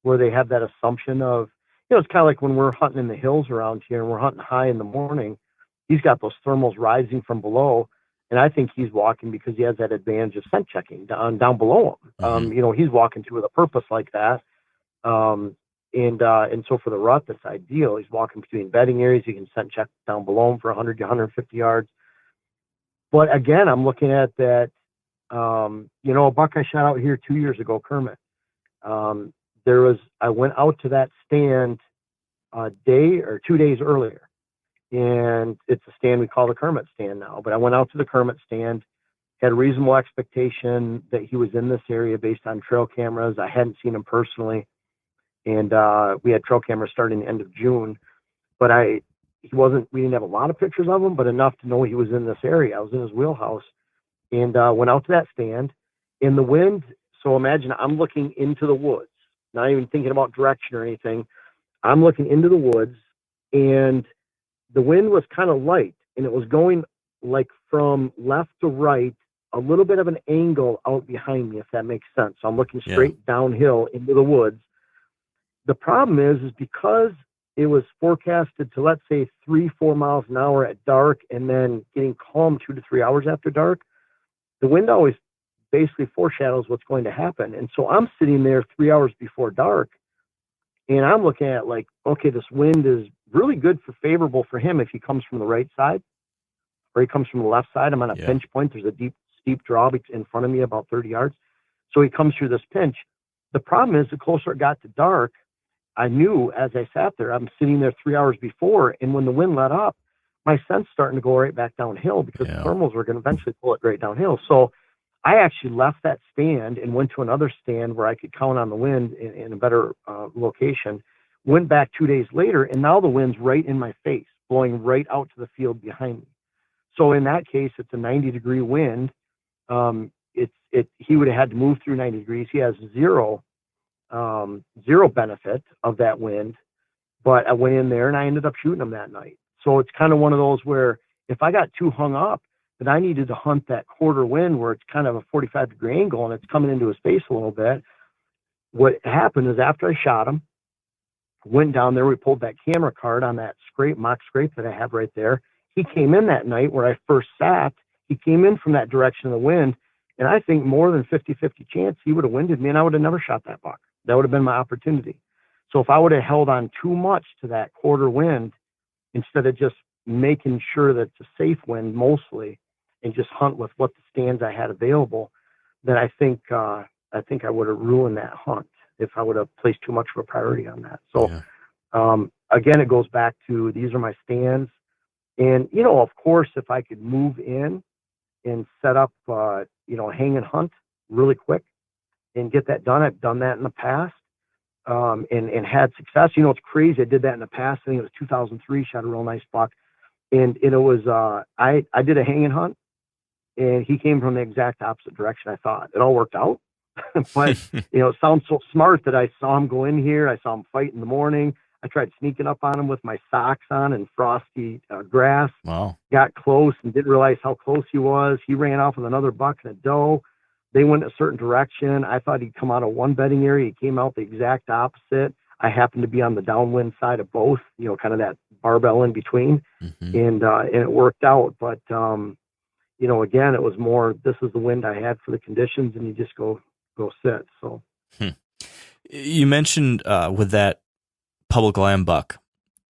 Speaker 3: where they have that assumption of, it's kind of like when we're hunting in the hills around here and we're hunting high in the morning. He's got those thermals rising from below, and I think he's walking because he has that advantage of scent checking down below him.
Speaker 2: Mm-hmm.
Speaker 3: He's walking to with a purpose like that. And so for the rut, that's ideal. He's walking between bedding areas. He can scent check down below him for 100 to 150 yards. But again, I'm looking at that, a buck I shot out here 2 years ago, Kermit. I went out to that stand a day or 2 days earlier, and it's a stand we call the Kermit stand now. But I went out to the Kermit stand, had a reasonable expectation that he was in this area based on trail cameras. I hadn't seen him personally, and we had trail cameras starting the end of June, but we didn't have a lot of pictures of him, but enough to know he was in this area. I was in his wheelhouse, and went out to that stand in the wind. So imagine I'm looking into the woods, not even thinking about direction or anything. I'm looking into the woods, and the wind was kind of light, and it was going like from left to right, a little bit of an angle out behind me, if that makes sense. So I'm looking straight downhill into the woods. The problem is because it was forecasted to, let's say, 3-4 miles an hour at dark and then getting calm 2 to 3 hours after dark, the wind always basically foreshadows what's going to happen. And so I'm sitting there 3 hours before dark, and I'm looking at like, okay, this wind is really good favorable for him if he comes from the right side or he comes from the left side. I'm on a pinch point. There's a steep draw in front of me about 30 yards. So he comes through this pinch. The problem is the closer it got to dark, I knew as I sat there, I'm sitting there 3 hours before, and when the wind let up, my scent's starting to go right back downhill because the thermals were going to eventually pull it right downhill. So I actually left that stand and went to another stand where I could count on the wind in a better location. Went back 2 days later, and now the wind's right in my face, blowing right out to the field behind me. So in that case, it's a 90-degree wind. He would have had to move through 90 degrees. He has zero benefit of that wind, but I went in there and I ended up shooting him that night. So it's kind of one of those where if I got too hung up, then I needed to hunt that quarter wind where it's kind of a 45-degree angle and it's coming into his face a little bit. What happened is after I shot him, went down there, we pulled that camera card on that mock scrape that I have right there. He came in that night where I first sat. He came in from that direction of the wind, and I think more than 50-50 chance he would have winded me, and I would have never shot that buck. That would have been my opportunity. So if I would have held on too much to that quarter wind instead of just making sure that it's a safe wind mostly and just hunt with what the stands I had available, then I think I would have ruined that hunt if I would have placed too much of a priority on that. So again, it goes back to these are my stands. And, of course, if I could move in and set up, hang and hunt really quick and get that done. I've done that in the past and had success. It's crazy. I did that in the past. I think it was 2003, shot a real nice buck. And it was, I did a hang and hunt, and he came from the exact opposite direction I thought. It all worked out. But, it sounds so smart that I saw him go in here. I saw him fight in the morning. I tried sneaking up on him with my socks on and frosty grass.
Speaker 2: Wow.
Speaker 3: Got close and didn't realize how close he was. He ran off with another buck and a doe. They went a certain direction. I thought he'd come out of one bedding area. He came out the exact opposite. I happened to be on the downwind side of both, kind of that barbell in between.
Speaker 2: Mm-hmm.
Speaker 3: And it worked out. But, again, it was more, this is the wind I had for the conditions, and you just go sit. So
Speaker 2: You mentioned with that public land buck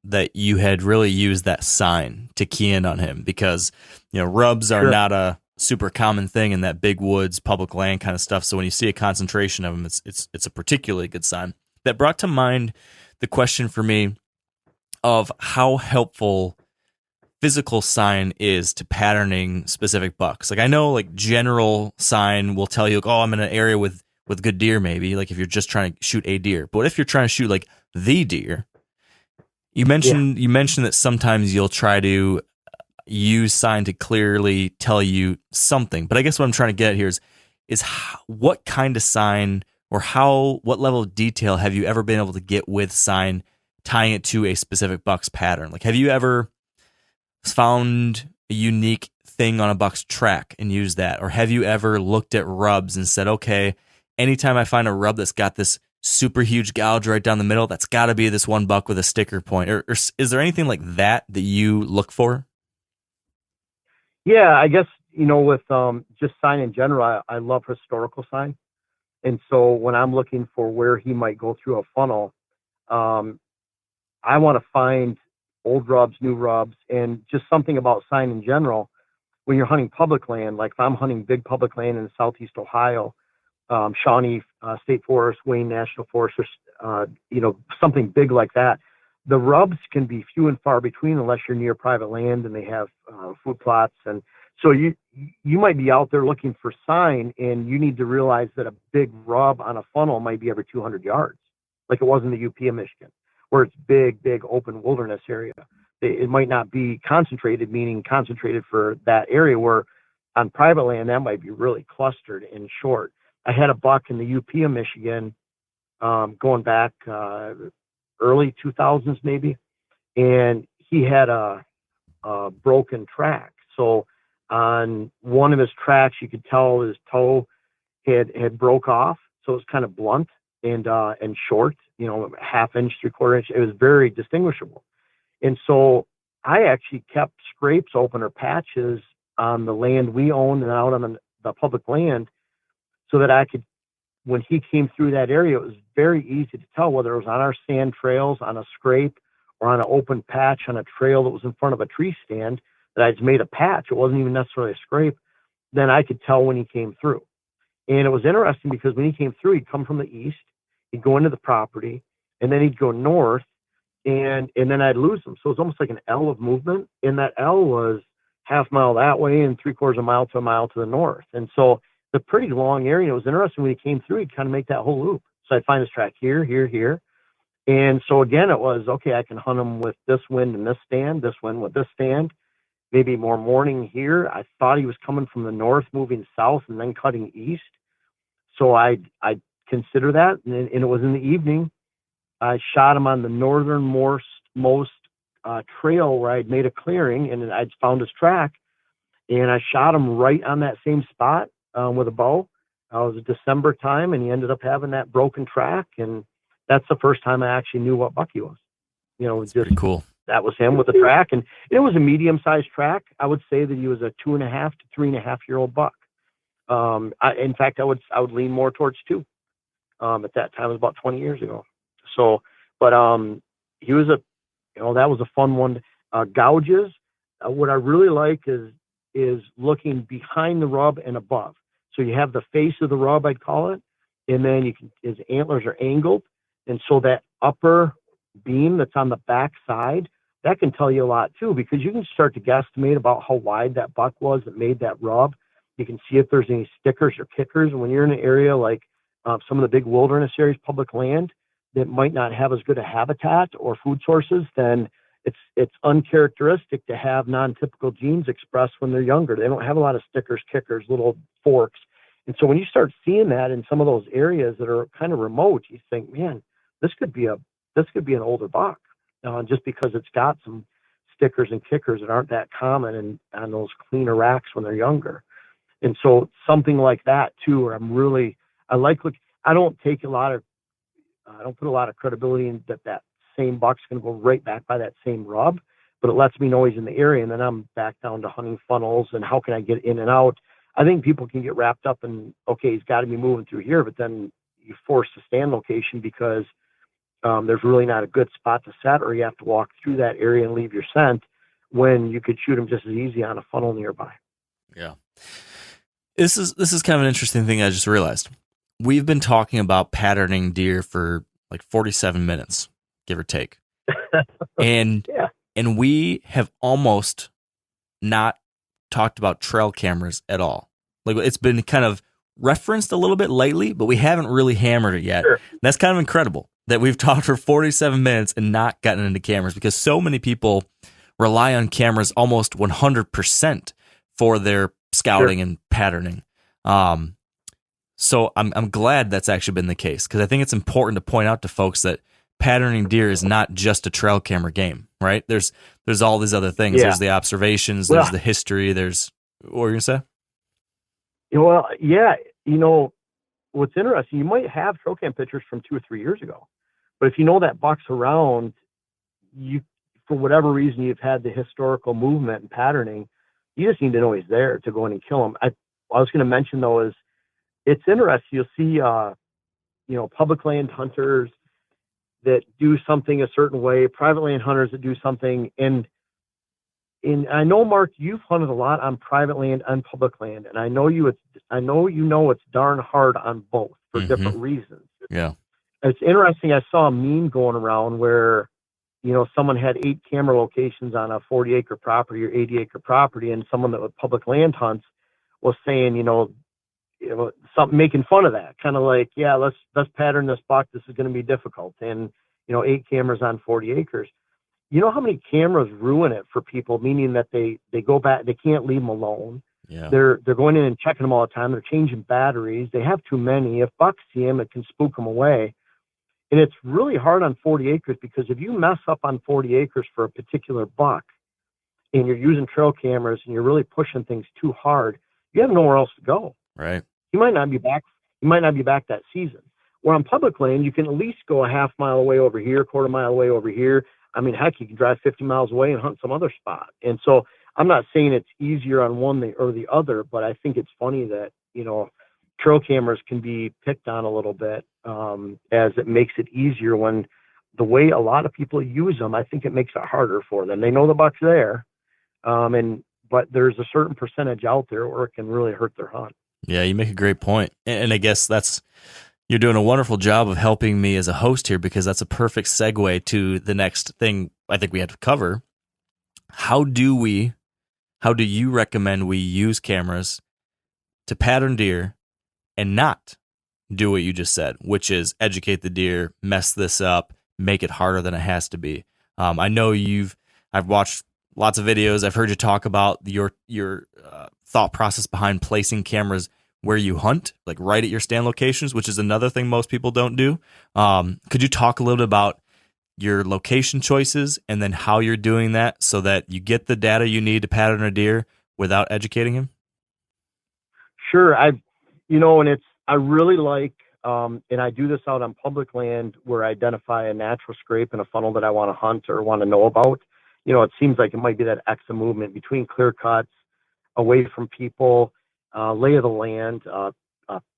Speaker 2: that you had really used that sign to key in on him because, rubs are not a super common thing in that big woods, public land kind of stuff. So when you see a concentration of them, it's a particularly good sign. That brought to mind the question for me of how helpful physical sign is to patterning specific bucks. Like I know like general sign will tell you, I'm in an area with good deer, maybe like if you're just trying to shoot a deer. But what if you're trying to shoot like the deer? You mentioned that sometimes you'll try to use sign to clearly tell you something. But I guess what I'm trying to get here is what kind of sign or what level of detail have you ever been able to get with sign tying it to a specific buck's pattern? Like, have you ever found a unique thing on a buck's track and used that? Or have you ever looked at rubs and said, okay, anytime I find a rub that's got this super huge gouge right down the middle, that's got to be this one buck with a sticker point? Or is there anything like that you look for?
Speaker 3: Yeah, I guess, with just sign in general, I love historical sign. And so when I'm looking for where he might go through a funnel, I want to find old rubs, new rubs, and just something about sign in general. When you're hunting public land, like if I'm hunting big public land in Southeast Ohio, Shawnee State Forest, Wayne National Forest, or, something big like that, the rubs can be few and far between unless you're near private land and they have food plots. And so you might be out there looking for sign, and you need to realize that a big rub on a funnel might be every 200 yards, like it was in the UP of Michigan, where it's big open wilderness area. It might not be concentrated, meaning concentrated for that area, where on private land, that might be really clustered and short. I had a buck in the UP of Michigan going back early 2000s maybe, and he had a broken track. So on one of his tracks, you could tell his toe had broke off, so it was kind of blunt and short, half inch, 3/4 inch. It was very distinguishable. And so I actually kept scrapes open or patches on the land we owned and out on the public land, so that I could, when he came through that area, it was very easy to tell whether it was on our sand trails, on a scrape, or on an open patch on a trail that was in front of a tree stand that I just made a patch. It wasn't even necessarily a scrape. Then I could tell when he came through. And it was interesting because when he came through, he'd come from the east, he'd go into the property, and then he'd go north, and then I'd lose him. So it was almost like an L of movement. And that L was half mile that way and 3/4 of a mile to the north. And so the pretty long area. It was interesting when he came through, he'd kind of make that whole loop. So I'd find his track here, here, here. And so again, it was, okay, I can hunt him with this wind and this stand, this wind with this stand, maybe more morning here. I thought he was coming from the north, moving south, and then cutting east. So I'd consider that. And it was in the evening. I shot him on the northernmost trail where I'd made a clearing, and I'd found his track. And I shot him right on that same spot with a bow. It was a December time, and he ended up having that broken track. And that's the first time I actually knew what buck he was.
Speaker 2: That's pretty cool.
Speaker 3: That was him with the track. And it was a medium-sized track. I would say that he was a 2.5 to 3.5-year-old buck. In fact, I would lean more towards 2. At that time, it was about 20 years ago. So, but he was that was a fun one. Gouges. What I really like is looking behind the rub and above. So you have the face of the rub, I'd call it, and then his antlers are angled, and so that upper beam that's on the back side, that can tell you a lot too, because you can start to guesstimate about how wide that buck was that made that rub. You can see if there's any stickers or kickers. And when you're in an area like some of the big wilderness areas, public land, that might not have as good a habitat or food sources, then it's uncharacteristic to have non-typical genes expressed when they're younger. They don't have a lot of stickers, kickers, little forks. And so when you start seeing that in some of those areas that are kind of remote, you think, man, this could be an older buck, just because it's got some stickers and kickers that aren't that common and on those cleaner racks when they're younger. And so something like that too, where I don't put a lot of credibility in that same buck's going to go right back by that same rub, but it lets me know he's in the area, and then I'm back down to hunting funnels and how can I get in and out. I think people can get wrapped up in, okay, he's got to be moving through here, but then you force the stand location because there's really not a good spot to set, or you have to walk through that area and leave your scent when you could shoot him just as easy on a funnel nearby.
Speaker 2: Yeah. This is kind of an interesting thing I just realized. We've been talking about patterning deer for like 47 minutes, give or take. And
Speaker 3: yeah.
Speaker 2: And we have almost not talked about trail cameras at all. Like, it's been kind of referenced a little bit lately, but we haven't really hammered it yet.
Speaker 3: Sure.
Speaker 2: That's kind of incredible that we've talked for 47 minutes and not gotten into cameras, because so many people rely on cameras almost 100% for their scouting
Speaker 3: Sure.
Speaker 2: and patterning. So I'm glad that's actually been the case, because I think it's important to point out to folks that patterning deer is not just a trail camera game, right? There's all these other things.
Speaker 3: Yeah.
Speaker 2: There's the observations, there's the history, there's, what were you gonna say?
Speaker 3: Well, yeah, what's interesting, you might have trail cam pictures from 2 or 3 years ago, but if you know that buck's around, you, for whatever reason, you've had the historical movement and patterning, you just need to know he's there to go in and kill him. I was going to mention, though, is it's interesting. You'll see, public land hunters that do something a certain way, private land hunters that do something. And I know, Mark, you've hunted a lot on private land and public land, and I know it's darn hard on both for different reasons.
Speaker 2: Yeah.
Speaker 3: It's interesting. I saw a meme going around where, someone had 8 camera locations on a 40-acre property or 80-acre property, and someone that with public land hunts was saying, something, making fun of that, kind of like, yeah, let's pattern this buck. This is going to be difficult. And, 8 cameras on 40 acres. You know how many cameras ruin it for people, meaning that they go back, they can't leave them alone.
Speaker 2: Yeah.
Speaker 3: They're going in and checking them all the time. They're changing batteries. They have too many. If bucks see them, it can spook them away. And it's really hard on 40 acres, because if you mess up on 40 acres for a particular buck and you're using trail cameras and you're really pushing things too hard, you have nowhere else to go.
Speaker 2: Right.
Speaker 3: You might not be back that season. Where on public land, you can at least go a half mile away over here, quarter mile away over here. I mean, heck, you can drive 50 miles away and hunt some other spot. And so I'm not saying it's easier on one or the other, but I think it's funny that, trail cameras can be picked on a little bit, as it makes it easier when the way a lot of people use them, I think it makes it harder for them. They know the buck's there, but there's a certain percentage out there where it can really hurt their hunt.
Speaker 2: Yeah, you make a great point. And I guess you're doing a wonderful job of helping me as a host here, because that's a perfect segue to the next thing I think we had to cover. How do you recommend we use cameras to pattern deer and not do what you just said, which is educate the deer, mess this up, make it harder than it has to be? I know I've watched lots of videos. I've heard you talk about your thought process behind placing cameras where you hunt, like right at your stand locations, which is another thing most people don't do. Could you talk a little bit about your location choices and then how you're doing that so that you get the data you need to pattern a deer without educating him?
Speaker 3: Sure. I really like, and I do this out on public land where I identify a natural scrape and a funnel that I want to hunt or want to know about. It seems like it might be that X of movement between clear cuts, away from people, lay of the land, a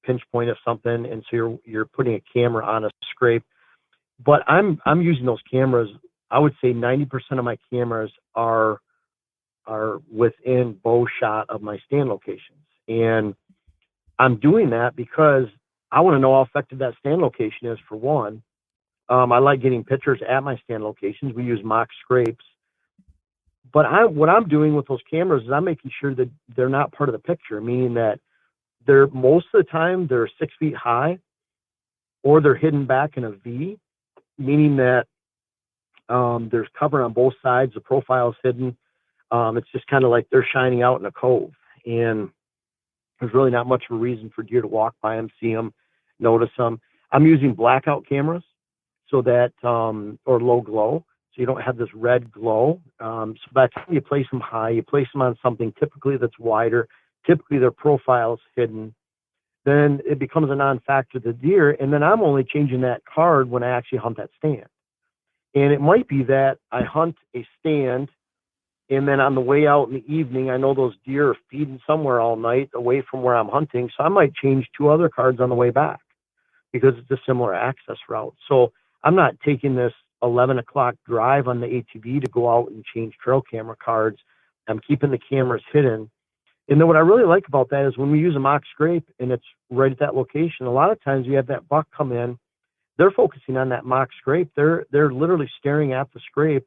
Speaker 3: pinch point of something. And so you're putting a camera on a scrape, but I'm using those cameras. I would say 90% of my cameras are within bow shot of my stand locations. And I'm doing that because I want to know how effective that stand location is, for one. I like getting pictures at my stand locations. We use mock scrapes. But what I'm doing with those cameras is I'm making sure that they're not part of the picture, meaning that most of the time they're 6 feet high, or they're hidden back in a V, meaning that there's cover on both sides. The profile's hidden. It's just kind of like they're shining out in a cove. And There's really not much of a reason for deer to walk by them, see them, notice them. I'm using blackout cameras so that, or low glow, so you don't have this red glow. So by the time you place them high, you place them on something typically that's wider, typically their profile's hidden, then it becomes a non-factor to the deer. And then I'm only changing that card when I actually hunt that stand. And it might be that I hunt a stand, and then on the way out in the evening, I know those deer are feeding somewhere all night away from where I'm hunting. So I might change 2 other cards on the way back because it's a similar access route. So I'm not taking this 11 o'clock drive on the ATV to go out and change trail camera cards. I'm keeping the cameras hidden. And then what I really like about that is when we use a mock scrape and it's right at that location, a lot of times we have that buck come in, they're focusing on that mock scrape. They're literally staring at the scrape.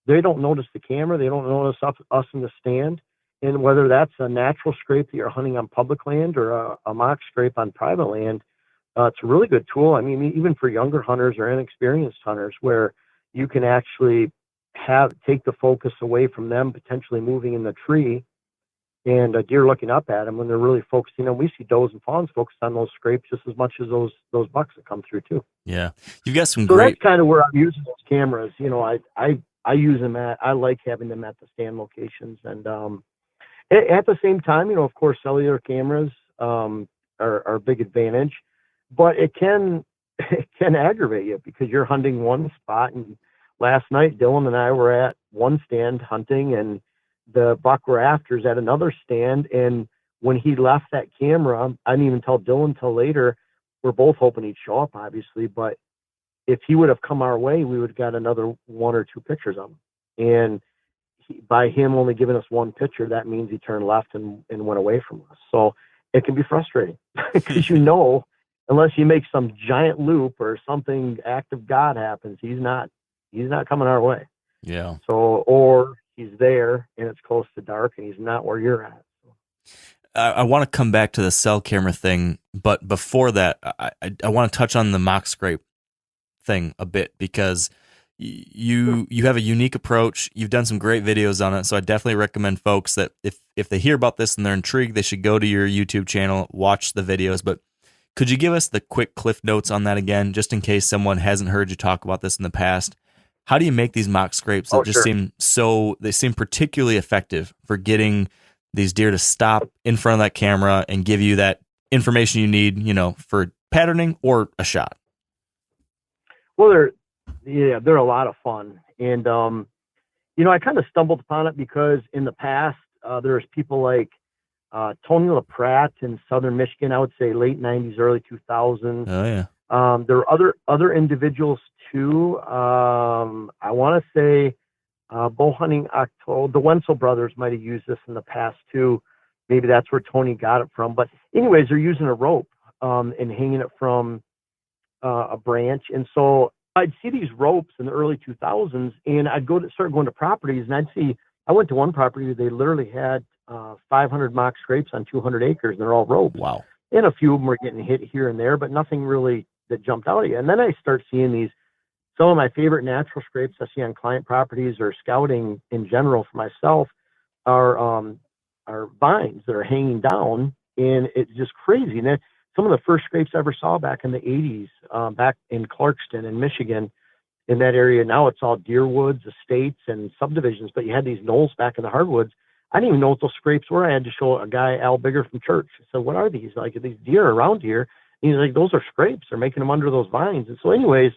Speaker 3: They don't notice the camera. They don't notice us in the stand. And whether that's a natural scrape that you're hunting on public land or a mock scrape on private land, it's a really good tool. I mean, even for younger hunters or inexperienced hunters, where you can actually take the focus away from them potentially moving in the tree and a deer looking up at them when they're really focusing on. We see does and fawns focused on those scrapes just as much as those bucks that come through too.
Speaker 2: Yeah, you've got some
Speaker 3: so
Speaker 2: great.
Speaker 3: That's kind of where I'm using those cameras. You know, I use them I like having them at the stand locations, and at the same time, you know, of course, cellular cameras are a big advantage, but it can aggravate you because you're hunting one spot. And last night, Dylan and I were at one stand hunting, and the buck we're after is at another stand. And when he left that camera, I didn't even tell Dylan till later. We're both hoping he'd show up, obviously, but if he would have come our way, we would have got another 1 or 2 pictures of him. And by him only giving us 1 picture, that means he turned left and went away from us. So it can be frustrating because, you know, unless you make some giant loop or something act of God happens, he's not coming our way.
Speaker 2: Yeah.
Speaker 3: So, or he's there and it's close to dark and he's not where you're at.
Speaker 2: I want to come back to the cell camera thing, but before that, I want to touch on the mock scrape thing a bit because you have a unique approach. You've done some great videos on it, so I definitely recommend folks that if they hear about this and they're intrigued, they should go to your YouTube channel, watch the videos. But could you give us the quick cliff notes on that again, just in case someone hasn't heard you talk about this in the past? How do you make these mock scrapes that just seem particularly effective for getting these deer to stop in front of that camera and give you that information you need, you know, for patterning or a shot?
Speaker 3: Well, they're a lot of fun. And, you know, I kind of stumbled upon it because in the past, there's people like Tony LaPratt in Southern Michigan, I would say late 90s, early 2000s.
Speaker 2: Oh, yeah.
Speaker 3: There are other individuals too. I want to say bow hunting October. The Wenzel brothers might have used this in the past too. Maybe that's where Tony got it from. But anyways, they're using a rope and hanging it from a branch. And so I'd see these ropes in the early 2000s, and I'd start going to properties, and I'd see. I went to one property. They literally had 500 mock scrapes on 200 acres, and they're all ropes.
Speaker 2: Wow.
Speaker 3: And a few of them were getting hit here and there, but nothing really that jumped out at you. And then I start seeing these. Some of my favorite natural scrapes I see on client properties or scouting in general for myself are vines that are hanging down, and it's just crazy. And some of the first scrapes I ever saw back in the 80s, back in Clarkston in Michigan, in that area. Now it's all deer woods, estates, and subdivisions, but you had these knolls back in the hardwoods. I didn't even know what those scrapes were. I had to show a guy, Al Bigger from church. I said, what are these? Like, these deer around here? And he's like, those are scrapes. They're making them under those vines. And so anyways,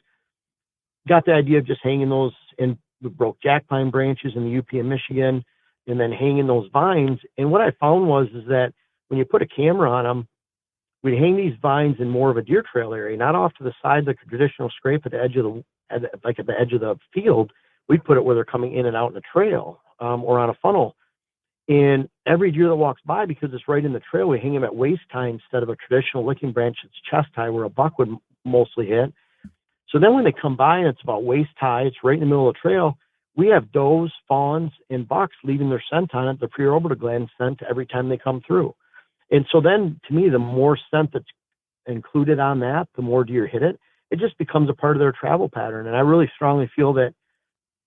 Speaker 3: got the idea of just hanging those in. We broke jack pine branches in the UP in Michigan and then hanging those vines. And what I found is that when you put a camera on them, we'd hang these vines in more of a deer trail area, not off to the side like a traditional scrape at the edge of at the edge of the field. We'd put it where they're coming in and out in the trail or on a funnel. And every deer that walks by, because it's right in the trail, we hang them at waist high instead of a traditional licking branch that's chest high where a buck would mostly hit. So then when they come by and it's about waist high, it's right in the middle of the trail, we have does, fawns, and bucks leaving their scent on it, the preorbital gland scent, every time they come through. And so then, to me, the more scent that's included on that, the more deer hit it. It just becomes a part of their travel pattern. And I really strongly feel that,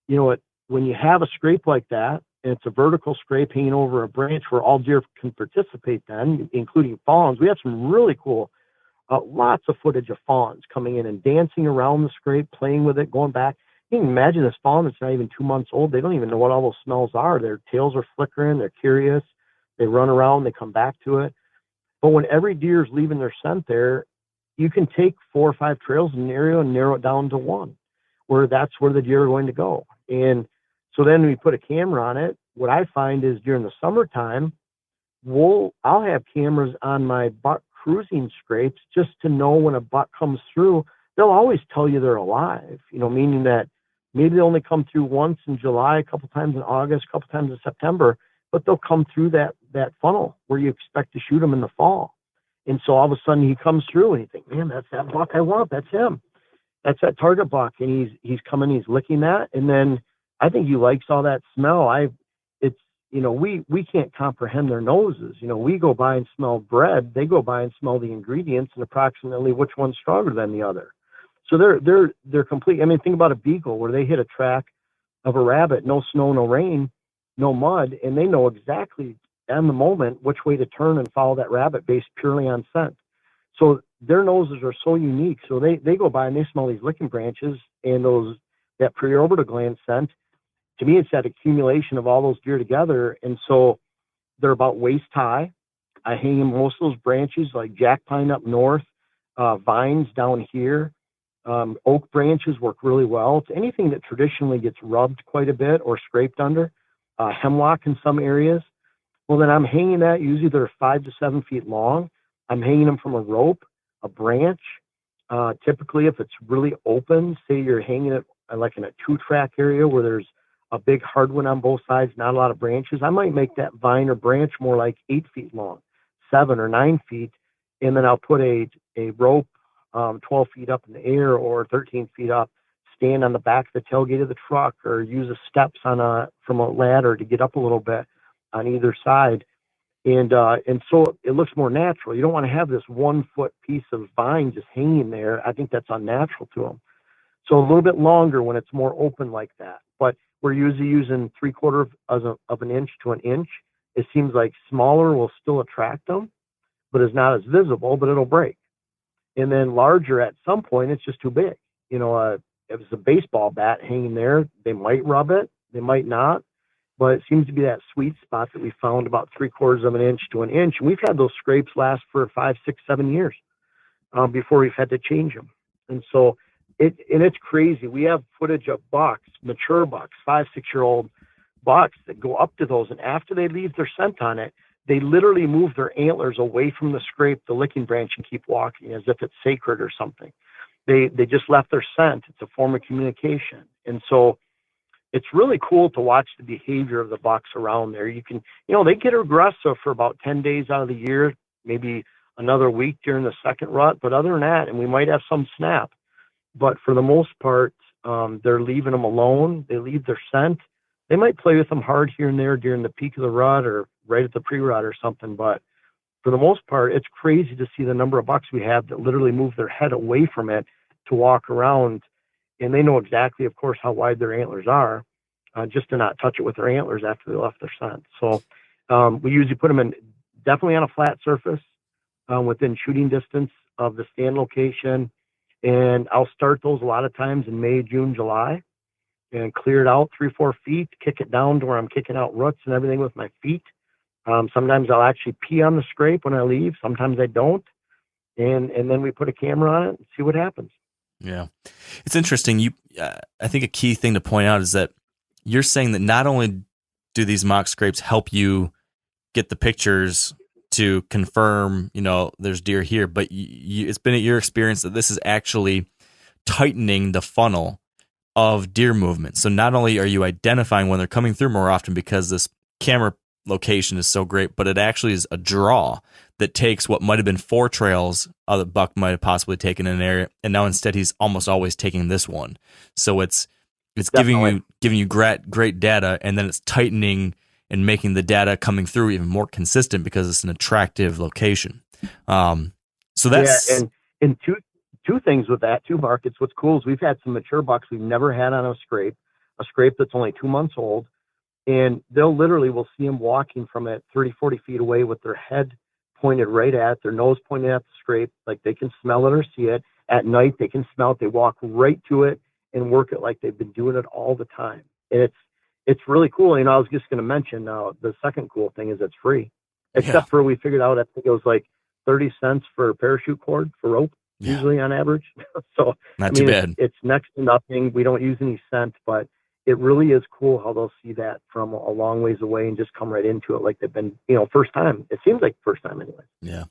Speaker 3: you know, when you have a scrape like that, and it's a vertical scrape hanging over a branch where all deer can participate then, including fawns. We have some really cool, lots of footage of fawns coming in and dancing around the scrape, playing with it, going back. You can imagine this fawn that's not even 2 months old. They don't even know what all those smells are. Their tails are flickering. They're curious. They run around. They come back to it. But when every deer is leaving their scent there, you can take 4 or 5 trails in an area and narrow it down to one, where that's where the deer are going to go. And so then we put a camera on it. What I find is during the summertime, I'll have cameras on my buck cruising scrapes just to know when a buck comes through. They'll always tell you they're alive, meaning that maybe they only come through once in July, a couple times in August, a couple times in September, but they'll come through that funnel where you expect to shoot them in the fall. And so all of a sudden he comes through and you think, man, that's that buck I want. That's him. That's that target buck. And he's coming, he's licking that. And then I think he likes all that smell. We can't comprehend their noses. We go by and smell bread. They go by and smell the ingredients and approximately which one's stronger than the other. So they're complete. I mean, think about a beagle where they hit a track of a rabbit, no snow, no rain, no mud, and they know exactly on the moment which way to turn and follow that rabbit based purely on scent. So their noses are so unique. So they go by and they smell these licking branches and that preorbital gland scent. To me, it's that accumulation of all those deer together. And so they're about waist high. I hang in most of those branches like jack pine up north, vines down here. Oak branches work really well. It's anything that traditionally gets rubbed quite a bit or scraped under. Hemlock in some areas. Well, then I'm hanging that. Usually they're 5 to 7 feet long. I'm hanging them from a rope, a branch. Typically, if it's really open, say you're hanging it like in a 2-track area where there's a big hardwood on both sides, not a lot of branches, I might make that vine or branch more like 8 feet long, 7 or 9 feet. And then I'll put a rope 12 feet up in the air or 13 feet up, stand on the back of the tailgate of the truck or use the steps from a ladder to get up a little bit on either side. And so it looks more natural. You don't want to have this 1-foot piece of vine just hanging there. I think that's unnatural to them. So a little bit longer when it's more open like that. But we're usually using 3/4 of an inch to an inch. It seems like smaller will still attract them, but it's not as visible, but it'll break. And then larger at some point, it's just too big. If it's a baseball bat hanging there, they might rub it, they might not. But it seems to be that sweet spot that we found about 3/4 of an inch to an inch. And we've had those scrapes last for 5, 6, 7 years before we've had to change them. And so it's crazy. We have footage of bucks, mature bucks, 5, 6-year-old bucks that go up to those. And after they leave their scent on it, they literally move their antlers away from the scrape, the licking branch, and keep walking as if it's sacred or something. They just left their scent. It's a form of communication. And so it's really cool to watch the behavior of the bucks around there. You can, they get aggressive for about 10 days out of the year, maybe another week during the second rut. But other than that, and we might have some snap, but for the most part, they're leaving them alone. They leave their scent. They might play with them hard here and there during the peak of the rut or right at the pre-rut or something. But for the most part, it's crazy to see the number of bucks we have that literally move their head away from it to walk around. And they know exactly, of course, how wide their antlers are, just to not touch it with their antlers after they left their scent. So we usually put them definitely on a flat surface within shooting distance of the stand location. And I'll start those a lot of times in May, June, July, and clear it out 3-4 feet, kick it down to where I'm kicking out roots and everything with my feet. Sometimes I'll actually pee on the scrape when I leave. Sometimes I don't. And then we put a camera on it and see what happens.
Speaker 2: Yeah. It's interesting. I think a key thing to point out is that you're saying that not only do these mock scrapes help you get the pictures to confirm, there's deer here, but it's been at your experience that this is actually tightening the funnel of deer movement. So not only are you identifying when they're coming through more often because this camera location is so great, but it actually is a draw that takes what might have been 4 trails the buck might have possibly taken in an area, and now instead he's almost always taking this one. So it's giving you great data, and then it's tightening and making the data coming through even more consistent because it's an attractive location. So that's
Speaker 3: and two things with that too, Mark. It's what's cool is we've had some mature bucks we've never had on a scrape that's only 2 months old. and they'll literally, we'll see them walking from it 30, 40 feet away with their head pointed right at, their nose pointed at the scrape, like they can smell it or see it. At night, they can smell it. They walk right to it and work it like they've been doing it all the time. And it's really cool. I was just going to mention the second cool thing is it's free, except for we figured out, I think it was like 30 cents for parachute cord for rope, usually on average. So
Speaker 2: not too bad.
Speaker 3: It's next to nothing. We don't use any scent, but it really is cool how they'll see that from a long ways away and just come right into it like they've been, first time. It seems like first time anyway.
Speaker 2: Yeah.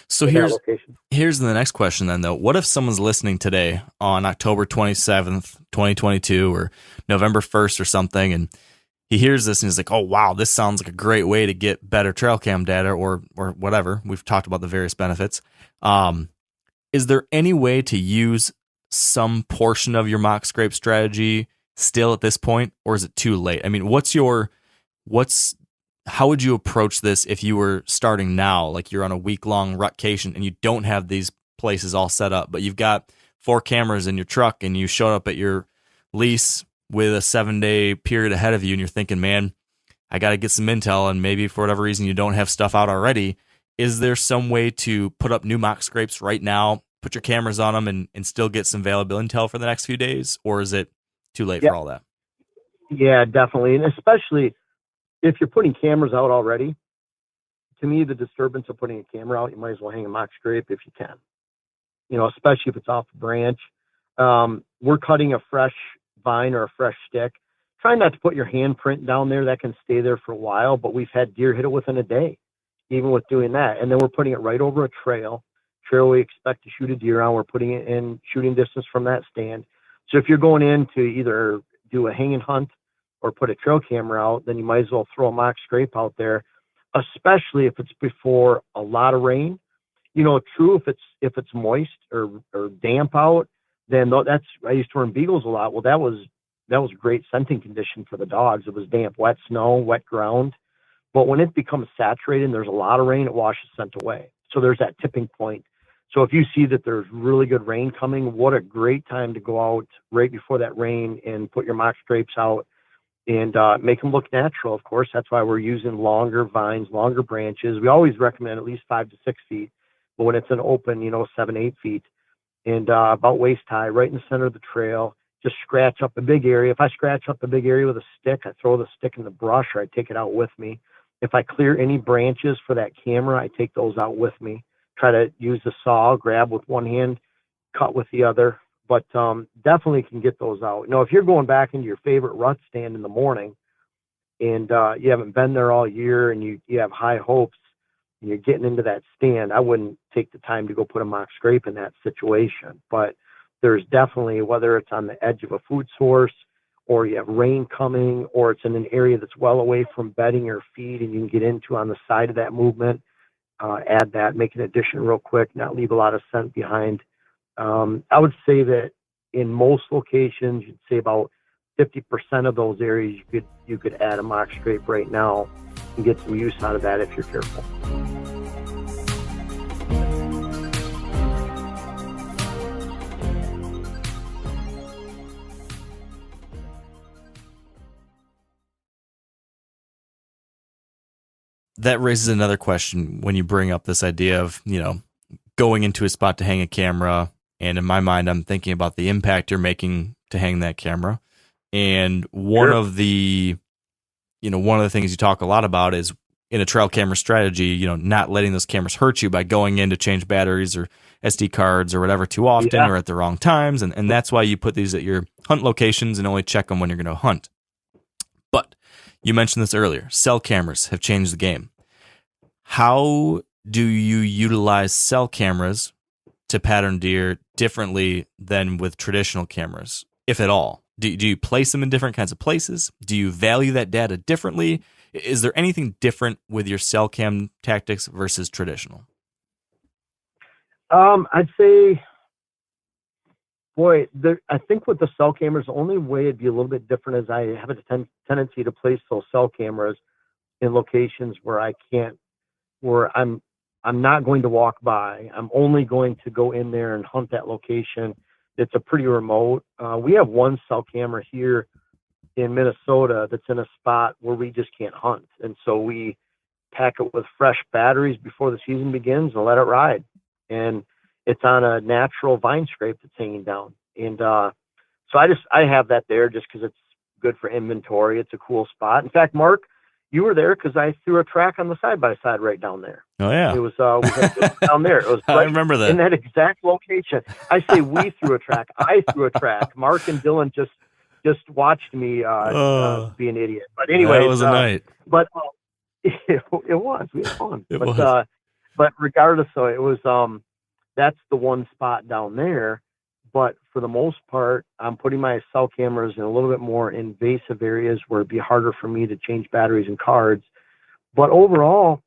Speaker 2: So here's the next question then, though. What if someone's listening today on October 27th, 2022 or November 1st or something, and he hears this and he's like, oh, wow, this sounds like a great way to get better trail cam data or whatever. We've talked about the various benefits. Is there any way to use some portion of your mock scrape strategy still at this point, or is it too late? I mean, how would you approach this if you were starting now, like you're on a week-long rutcation and you don't have these places all set up, but you've got 4 cameras in your truck and you showed up at your lease with a 7-day period ahead of you and you're thinking, man, I got to get some intel, and maybe for whatever reason you don't have stuff out already. Is there some way to put up new mock scrapes right now, put your cameras on them and still get some valuable intel for the next few days, or is it too late for all that?
Speaker 3: Yeah, definitely. And especially if you're putting cameras out already, to me, the disturbance of putting a camera out, you might as well hang a mock scrape if you can, especially if it's off a branch. We're cutting a fresh vine or a fresh stick. Try not to put your handprint down there. That can stay there for a while, but we've had deer hit it within a day, even with doing that. And then we're putting it right over a trail we expect to shoot a deer on. We're putting it in shooting distance from that stand. So if you're going in to either do a hanging hunt or put a trail camera out, then you might as well throw a mock scrape out there, especially if it's before a lot of rain. True, if it's moist or damp out, then I used to run beagles a lot. Well, that was a great scenting condition for the dogs. It was damp, wet snow, wet ground. But when it becomes saturated and there's a lot of rain, it washes scent away. So there's that tipping point. So if you see that there's really good rain coming, what a great time to go out right before that rain and put your mock scrapes out and make them look natural. Of course, that's why we're using longer vines, longer branches. We always recommend at least 5 to 6 feet, but when it's an open, 7, 8 feet, and about waist high, right in the center of the trail, just scratch up a big area. If I scratch up a big area with a stick, I throw the stick in the brush or I take it out with me. If I clear any branches for that camera, I take those out with me. Try to use the saw, grab with one hand, cut with the other, but definitely can get those out. If you're going back into your favorite rut stand in the morning and you haven't been there all year and you have high hopes and you're getting into that stand, I wouldn't take the time to go put a mock scrape in that situation. But there's definitely, whether it's on the edge of a food source or you have rain coming or it's in an area that's well away from bedding or feed and you can get into on the side of that movement, add that, make an addition real quick, not leave a lot of scent behind. I would say that in most locations, you'd say about 50% of those areas you could add a mock scrape right now and get some use out of that if you're careful.
Speaker 2: That raises another question when you bring up this idea of, going into a spot to hang a camera. And in my mind, I'm thinking about the impact you're making to hang that camera. And one of the things you talk a lot about is in a trail camera strategy, not letting those cameras hurt you by going in to change batteries or SD cards or whatever too often or at the wrong times. And that's why you put these at your hunt locations and only check them when you're going to hunt. But you mentioned this earlier. Cell cameras have changed the game. How do you utilize cell cameras to pattern deer differently than with traditional cameras, if at all? Do you place them in different kinds of places? Do you value that data differently? Is there anything different with your cell cam tactics versus traditional?
Speaker 3: I'd say, I think with the cell cameras, the only way it'd be a little bit different is I have a tendency to place those cell cameras in locations where I'm not going to walk by. I'm only going to go in there and hunt that location. It's a pretty remote. We have one cell camera here in Minnesota that's in a spot where we just can't hunt. And so we pack it with fresh batteries before the season begins and let it ride. And it's on a natural vine scrape that's hanging down. And so I have that there just because it's good for inventory. It's a cool spot. In fact, Mark, you were there because I threw a track on the side-by-side right down there.
Speaker 2: Oh, yeah.
Speaker 3: It was down there. It was right
Speaker 2: I remember that.
Speaker 3: in that exact location. I say we threw a track. I threw a track. Mark and Dylan just watched me be an idiot. But anyway,
Speaker 2: that was a night.
Speaker 3: But it was. We had fun.
Speaker 2: Was.
Speaker 3: But regardless, so it was. That's the one spot down there. But for the most part, I'm putting my cell cameras in a little bit more invasive areas where it'd be harder for me to change batteries and cards. But overall,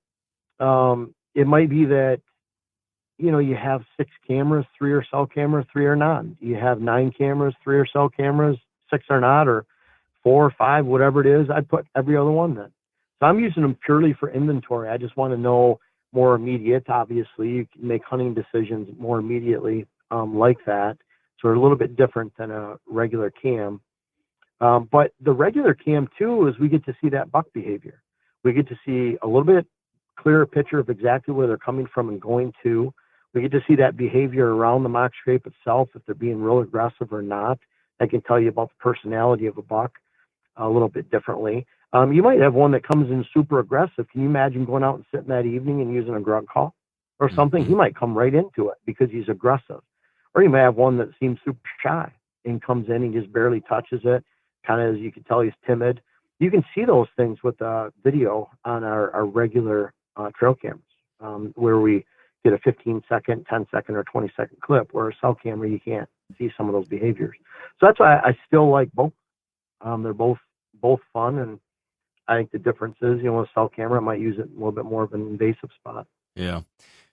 Speaker 3: it might be that, you have 6 cameras, 3 are cell cameras, 3 are not. You have 9 cameras, 3 are cell cameras, 6 are not, or 4 or 5, whatever it is. I'd put every other one then. So I'm using them purely for inventory. I just want to know more immediate. Obviously, you can make hunting decisions more immediately like that. So they're a little bit different than a regular cam. But the regular cam, too, is we get to see that buck behavior. We get to see a little bit clearer picture of exactly where they're coming from and going to. We get to see that behavior around the mock scrape itself, if they're being real aggressive or not. I can tell you about the personality of a buck a little bit differently. You might have one that comes in super aggressive. Can you imagine going out and sitting that evening and using a grunt call or something? He might come right into it because he's aggressive. Or you may have one that seems super shy and comes in and just barely touches it. Kind of, as you can tell, he's timid. You can see those things with video on our regular trail cameras, where we get a 15-second, 10-second, or 20-second clip, where a cell camera, you can't see some of those behaviors. So that's why I still like both. They're both fun, and I think the difference is, a cell camera, I might use it in a little bit more of an invasive spot.
Speaker 2: Yeah.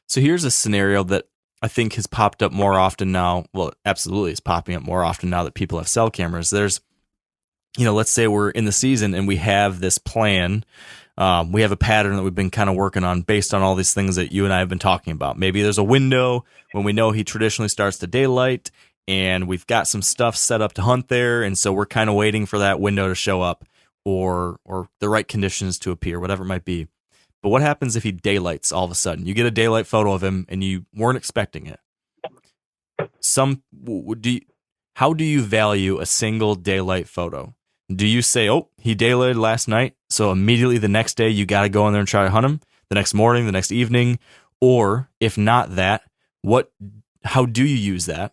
Speaker 2: So here's a scenario that I think has popped up more often now. Well, absolutely, it's popping up more often now that people have cell cameras. There's, let's say we're in the season and we have this plan. We have a pattern that we've been kind of working on based on all these things that you and I have been talking about. Maybe there's a window when we know he traditionally starts to daylight, and we've got some stuff set up to hunt there, and so we're kind of waiting for that window to show up or the right conditions to appear, whatever it might be. But what happens if he daylights all of a sudden? You get a daylight photo of him and you weren't expecting it. How do you value a single daylight photo? Do you say, oh, he daylighted last night, so immediately the next day you got to go in there and try to hunt him, the next morning, the next evening? Or if not that, how do you use that?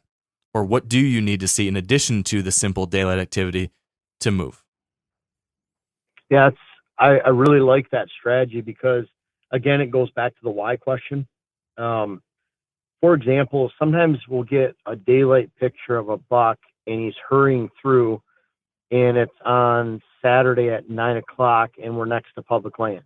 Speaker 2: Or what do you need to see in addition to the simple daylight activity to move?
Speaker 3: Yeah, I really like that strategy because, again, it goes back to the why question. For example, sometimes we'll get a daylight picture of a buck and he's hurrying through, and it's on Saturday at 9 o'clock and we're next to public land,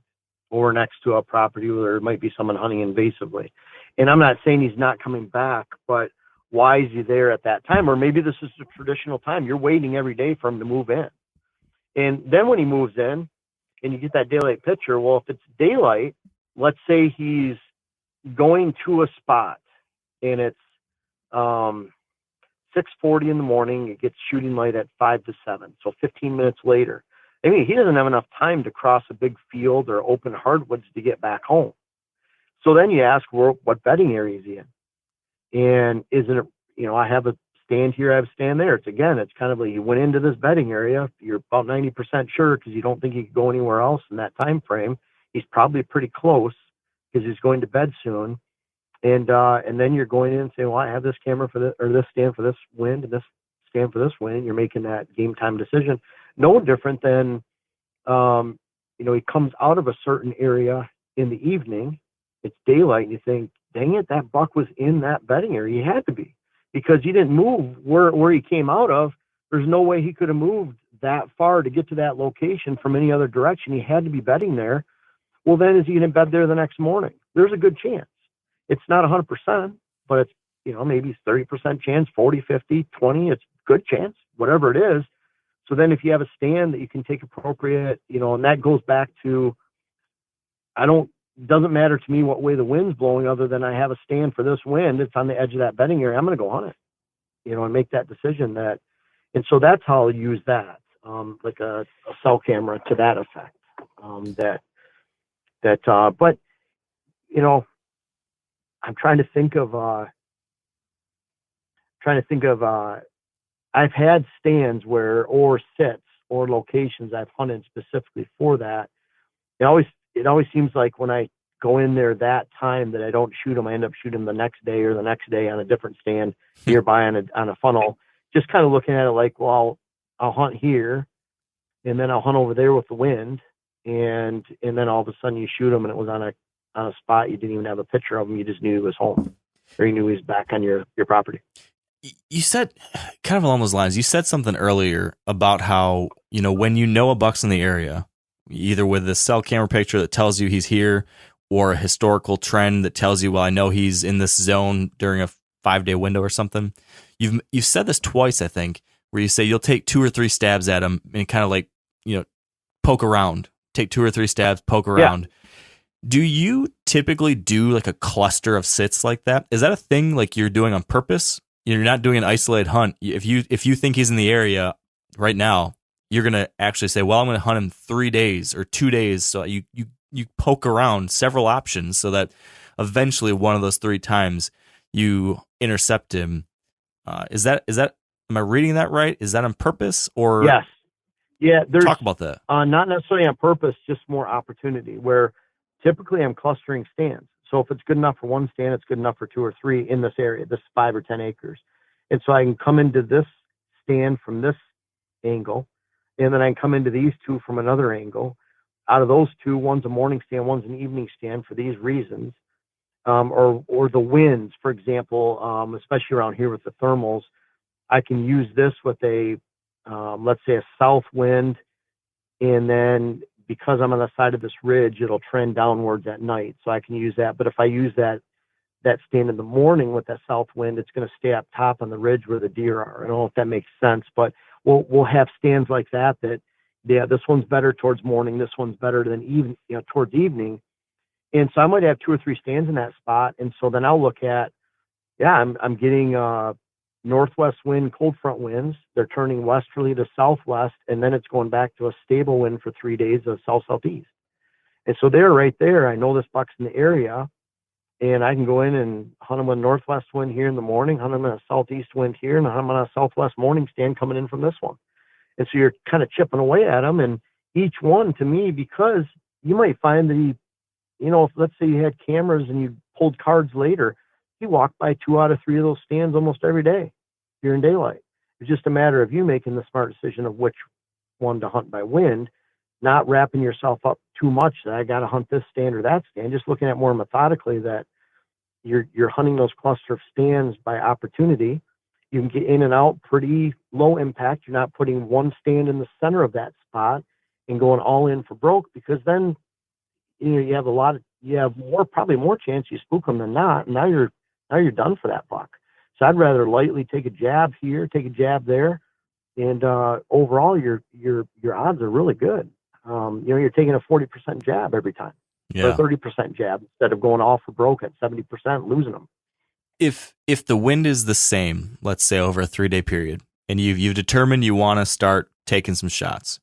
Speaker 3: or we're next to a property where there might be someone hunting invasively. And I'm not saying he's not coming back, but why is he there at that time? Or maybe this is the traditional time. You're waiting every day for him to move in. And then when he moves in, and you get that daylight picture, well, if it's daylight, let's say he's going to a spot and it's 6:40 in the morning, it gets shooting light at 5 to 7, so 15 minutes later. I mean, he doesn't have enough time to cross a big field or open hardwoods to get back home. So then you ask, well, what bedding area is he in? And isn't it, I have a stand here, I have a stand there. It's kind of like you went into this bedding area. You're about 90% sure because you don't think he could go anywhere else in that time frame. He's probably pretty close because he's going to bed soon. And then you're going in and saying, well, I have this camera for this, or this stand for this wind, and this stand for this wind. You're making that game time decision. No different than, he comes out of a certain area in the evening. It's daylight, and you think, dang it, that buck was in that bedding area. He had to be, because he didn't move where he came out of. There's no way he could have moved that far to get to that location from any other direction. He had to be bedding there. Well, then is he going to bed there the next morning? There's a good chance. It's not 100%, but it's, maybe 30% chance, 40, 50, 20. It's good chance, whatever it is. So then if you have a stand that you can take appropriate, and that goes back to, doesn't matter to me what way the wind's blowing, other than I have a stand for this wind. It's on the edge of that bedding area. I'm going to go hunt it, and make that decision and so that's how I'll use that. like a cell camera to that effect. But you know, I'm trying to think of I've had stands or sits or locations I've hunted specifically for that. It always seems like when I go in there that time that I don't shoot them, I end up shooting them the next day or the next day on a different stand nearby on a funnel. Just kind of looking at it like, well, I'll hunt here, and then I'll hunt over there with the wind, and then all of a sudden you shoot them and it was on a spot you didn't even have a picture of him. You just knew he was home, or you knew he was back on your property.
Speaker 2: You said, kind of along those lines, you said something earlier about how, when you know a buck's in the area, either with a cell camera picture that tells you he's here or a historical trend that tells you, well, I know he's in this zone during a 5-day window or something. You've said this twice, I think, where you say you'll take 2 or 3 stabs at him and kind of like, poke around, take 2 or 3 stabs, poke around. Yeah. Do you typically do like a cluster of sits like that? Is that a thing like you're doing on purpose? You're not doing an isolated hunt. If you think he's in the area right now, you're going to actually say, well, I'm going to hunt him 3 days or 2 days. So you poke around several options so that eventually one of those 3 times you intercept him. Is that, am I reading that right? Is that on purpose or?
Speaker 3: Yes. Yeah.
Speaker 2: Talk about that.
Speaker 3: Not necessarily on purpose, just more opportunity, where typically I'm clustering stands. So if it's good enough for one stand, it's good enough for 2 or 3 in this area, this 5 or 10 acres. And so I can come into this stand from this angle, and then I can come into these 2 from another angle. Out of those 2, one's a morning stand, one's an evening stand for these reasons. Or the winds, for example, especially around here with the thermals, I can use this with let's say a south wind, and then because I'm on the side of this ridge, it'll trend downwards at night. So I can use that. But if I use that stand in the morning with that south wind, it's going to stay up top on the ridge where the deer are. I don't know if that makes sense, but we'll have stands like that, yeah, this one's better towards morning. This one's better than towards evening. And so I might have 2 or 3 stands in that spot. And so then I'll look at, I'm getting northwest wind, cold front winds. They're turning westerly to southwest, and then it's going back to a stable wind for 3 days of south-southeast. And so they're right there. I know this buck's in the area, and I can go in and hunt them with a northwest wind here in the morning, hunt them in a southeast wind here, and hunt them on a southwest morning stand coming in from this one. And so you're kind of chipping away at them, and each one to me, because you might find that let's say you had cameras and you pulled cards later, you walk by 2 out of 3 of those stands almost every day during daylight. It's just a matter of you making the smart decision of which one to hunt by wind, not wrapping yourself up too much that I got to hunt this stand or that stand, just looking at more methodically that you're hunting those cluster of stands by opportunity. You can get in and out pretty low impact. You're not putting one stand in the center of that spot and going all in for broke, because then you have probably more chance you spook them than not. And now you're done for that buck. So I'd rather lightly take a jab here, take a jab there, and overall your odds are really good. You're taking a 40% jab every time, or a 30% jab instead of going all for broke at 70%, losing them.
Speaker 2: If the wind is the same, let's say over a 3-day period, and you've determined you want to start taking some shots,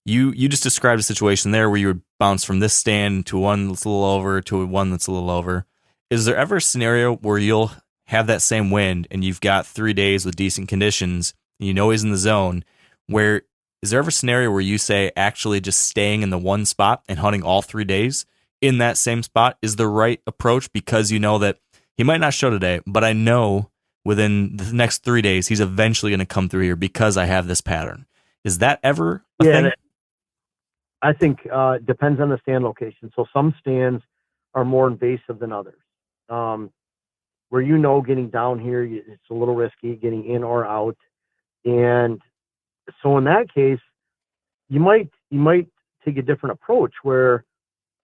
Speaker 2: you just described a situation there where you would bounce from this stand to one that's a little over to one that's a little over. Is there ever a scenario where you'll have that same wind and you've got 3 days with decent conditions and he's in the zone, where is there ever a scenario where you say actually just staying in the one spot and hunting all 3 days in that same spot is the right approach, because you know that he might not show today, but I know within the next 3 days he's eventually going to come through here because I have this pattern? Is that ever a thing?
Speaker 3: I think it depends on the stand location. So some stands are more invasive than others. Where getting down here, it's a little risky getting in or out. And so in that case, you might take a different approach where,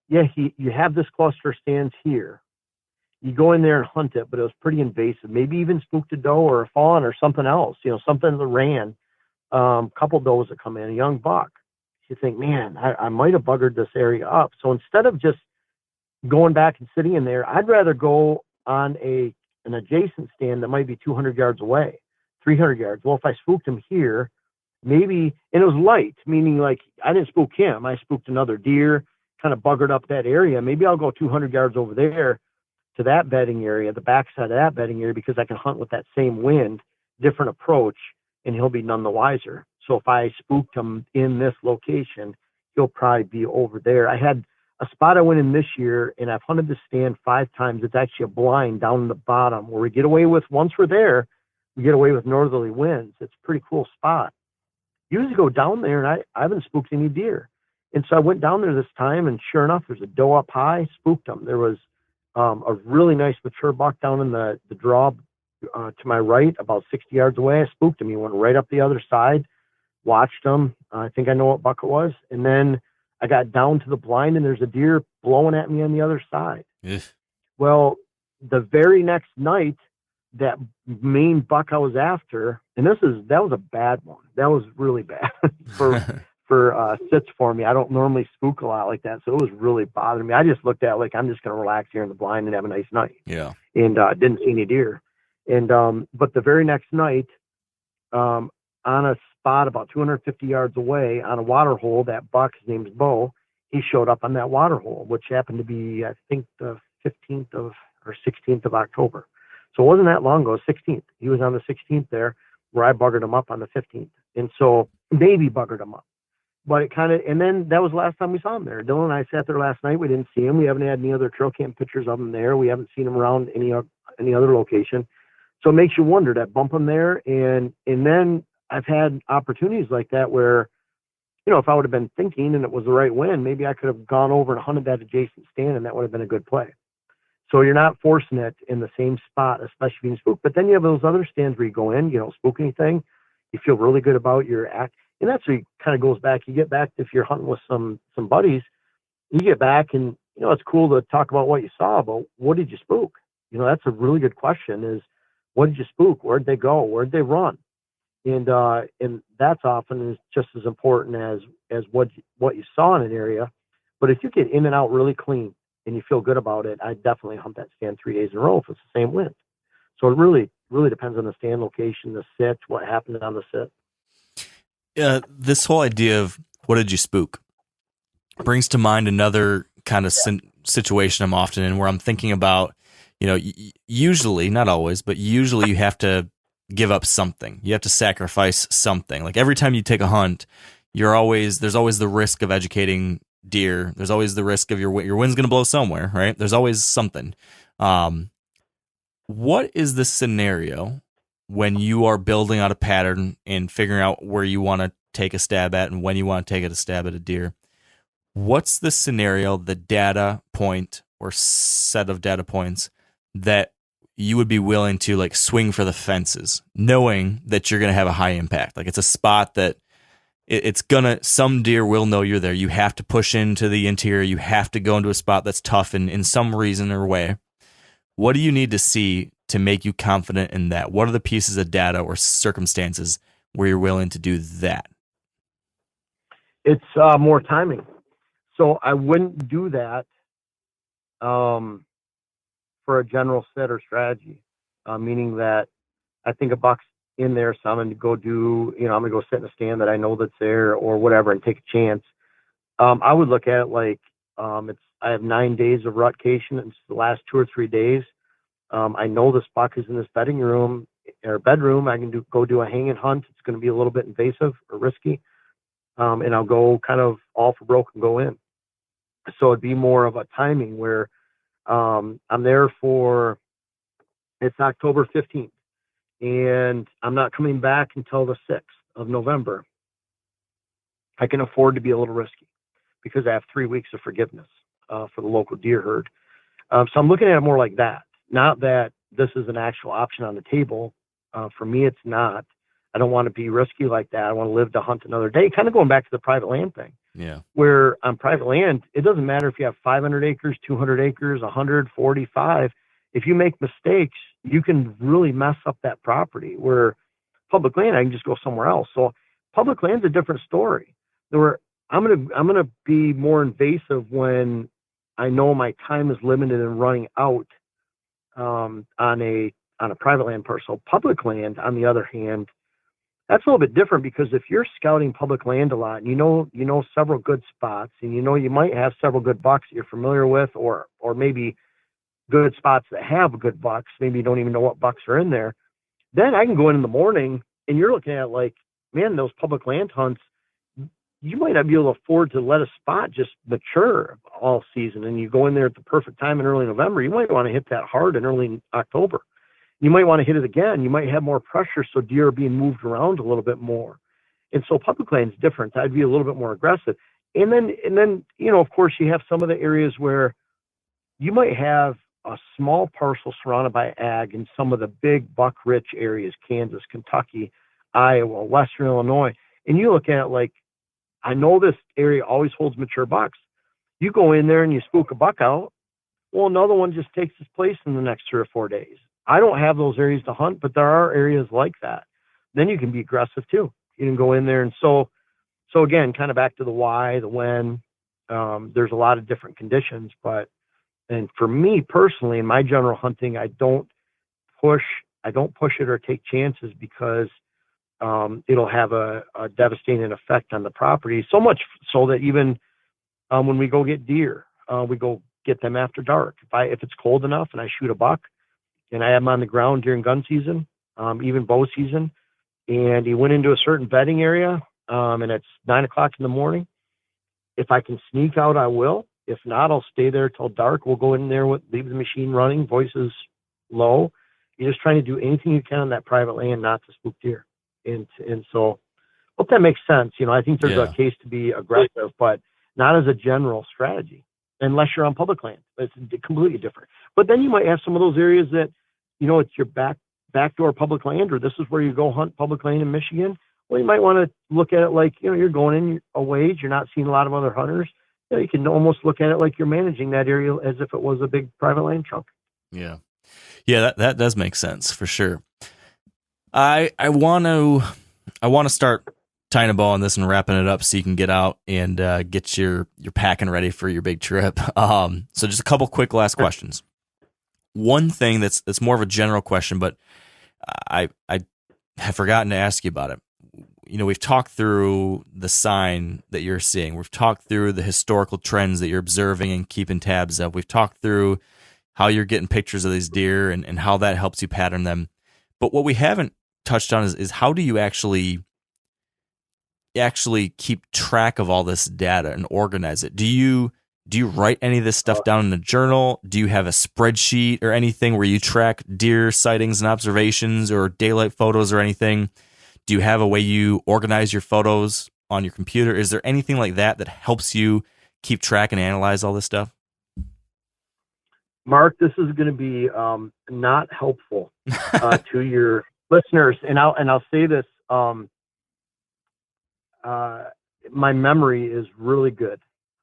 Speaker 3: you have this cluster of stands here. You go in there and hunt it, but it was pretty invasive. Maybe even spooked a doe or a fawn or something else, something that ran. Couple does that come in, a young buck. You think, man, I might have buggered this area up. So instead of just going back and sitting in there, I'd rather go on an adjacent stand that might be 200 yards away, 300 yards. Well, if I spooked him here, maybe, and it was light, meaning like I didn't spook him. I spooked another deer, kind of buggered up that area. Maybe I'll go 200 yards over there to that bedding area, the backside of that bedding area, because I can hunt with that same wind, different approach, and he'll be none the wiser. So if I spooked him in this location, he'll probably be over there. I had a spot I went in this year, and I've hunted this stand 5 times. It's actually a blind down in the bottom where we get away with, once we're there, we get away with northerly winds. It's a pretty cool spot. Usually go down there, and I haven't spooked any deer. And so I went down there this time, and sure enough, there's a doe up high, spooked them. There was a really nice mature buck down in the draw to my right, about 60 yards away. I spooked him. He went right up the other side, watched him. I think I know what buck it was. And then I got down to the blind, and there's a deer blowing at me on the other side.
Speaker 2: Yes.
Speaker 3: Well, the very next night, that main buck I was after, and that was a bad one. That was really bad for sits for me. I don't normally spook a lot like that, so it was really bothering me. I just looked at it like, I'm just going to relax here in the blind and have a nice night.
Speaker 2: Yeah.
Speaker 3: And didn't see any deer. And but the very next night, on a spot about 250 yards away on a water hole, that buck, his name's Bo, he showed up on that water hole, which happened to be, I think, the 15th or 16th of October. So it wasn't that long ago, 16th. He was on the 16th there, where I buggered him up on the 15th. And so maybe buggered him up. But it kind of, and then that was the last time we saw him there. Dylan and I sat there last night. We didn't see him. We haven't had any other trail cam pictures of him there. We haven't seen him around any other location. So it makes you wonder, that bump him there. And then I've had opportunities like that where, you know, if I would have been thinking and it was the right wind, maybe I could have gone over and hunted that adjacent stand, and that would have been a good play. So you're not forcing it in the same spot, especially if you can spook. But then you have those other stands where you go in, you don't spook anything. You feel really good about your act. And that's where it kind of goes back. You get back, if you're hunting with some buddies, you get back and, you know, it's cool to talk about what you saw, but what did you spook? You know, that's a really good question, is what did you spook? Where'd they go? Where'd they run? And that's often is just as important as what you saw in an area. But if you get in and out really clean and you feel good about it, I definitely hunt that stand 3 days in a row if it's the same wind. So it really, really depends on the stand location, the sit, what happened on the sit.
Speaker 2: This whole idea of what did you spook brings to mind another kind of situation I'm often in, where I'm thinking about, you know, usually, not always, but usually you have to give up something. You have to sacrifice something. Like every time you take a hunt, there's always the risk of educating deer. There's always the risk of your wind's going to blow somewhere, right? There's always something. What is the scenario when you are building out a pattern and figuring out where you want to take a stab at and when you want to take a stab at a deer? What's the scenario, the data point or set of data points that you would be willing to like swing for the fences, knowing that you're going to have a high impact? Like it's a spot that some deer will know you're there. You have to push into the interior. You have to go into a spot that's tough in some reason or way. What do you need to see to make you confident in that? What are the pieces of data or circumstances where you're willing to do that?
Speaker 3: It's more timing. So I wouldn't do that for a general set or strategy, meaning that I think a buck's in there, so I'm going to go I'm going to go sit in a stand that I know that's there or whatever and take a chance. I would look at it like I have 9 days of rutcation. It's the last 2 or 3 days. I know this buck is in this bedding room or bedroom. I can go do a hanging hunt. It's going to be a little bit invasive or risky. And I'll go kind of all for broke and go in. So it'd be more of a timing where I'm there it's October 15th and I'm not coming back until the 6th of November. I can afford to be a little risky because I have 3 weeks of forgiveness for the local deer herd. So I'm looking at it more like that. Not that this is an actual option on the table. For me, it's not. I don't want to be risky like that. I want to live to hunt another day. Kind of going back to the private land thing.
Speaker 2: Yeah.
Speaker 3: Where on private land, it doesn't matter if you have 500 acres, 200 acres, 145. If you make mistakes, you can really mess up that property. Where public land, I can just go somewhere else. So public land's a different story. Where I'm gonna be more invasive when I know my time is limited and running out on a private land parcel. Public land, on the other hand, That's a little bit different because if you're scouting public land a lot and you know several good spots and you might have several good bucks that you're familiar with or maybe good spots that have good bucks, maybe you don't even know what bucks are in there, then I can go in the morning and you're looking at like, man, those public land hunts, you might not be able to afford to let a spot just mature all season. And you go in there at the perfect time in early November, you might want to hit that hard in early October. You might want to hit it again. You might have more pressure, so deer are being moved around a little bit more. And so public land's different. I'd be a little bit more aggressive. And then, of course, you have some of the areas where you might have a small parcel surrounded by ag in some of the big buck-rich areas, Kansas, Kentucky, Iowa, Western Illinois. And you look at it like, I know this area always holds mature bucks. You go in there and you spook a buck out. Well, another one just takes its place in the next 3 or 4 days. I don't have those areas to hunt, but there are areas like that. Then you can be aggressive too. You can go in there. And so again, kind of back to the why, the when, there's a lot of different conditions, and for me personally, in my general hunting, I don't push it or take chances because it'll have a devastating effect on the property. So much so that even when we go get deer, we go get them after dark. If it's cold enough and I shoot a buck and I have him on the ground during gun season, even bow season, and he went into a certain bedding area, and it's 9:00 in the morning. If I can sneak out, I will. If not, I'll stay there till dark. We'll go in there leave the machine running, voices low. You're just trying to do anything you can on that private land not to spook deer. And so hope that makes sense. I think there's a case to be aggressive, but not as a general strategy unless you're on public land. It's completely different. But then you might have some of those areas that, it's your backdoor public land, or this is where you go hunt public land in Michigan. Well, you might want to look at it like, you're going in a ways, you're not seeing a lot of other hunters. You can almost look at it like you're managing that area as if it was a big private land chunk.
Speaker 2: Yeah. Yeah, that does make sense for sure. I want to start tying a bow on this and wrapping it up so you can get out and get your packing ready for your big trip. So just a couple quick last questions. One thing that's more of a general question, but I have forgotten to ask you about it. We've talked through the sign that you're seeing. We've talked through the historical trends that you're observing and keeping tabs of. We've talked through how you're getting pictures of these deer and how that helps you pattern them. But what we haven't touched on is how do you actually keep track of all this data and organize it? Do you write any of this stuff down in a journal? Do you have a spreadsheet or anything where you track deer sightings and observations or daylight photos or anything? Do you have a way you organize your photos on your computer? Is there anything like that helps you keep track and analyze all this stuff?
Speaker 3: Mark, this is going to be not helpful to your listeners, and I'll say this: my memory is really good,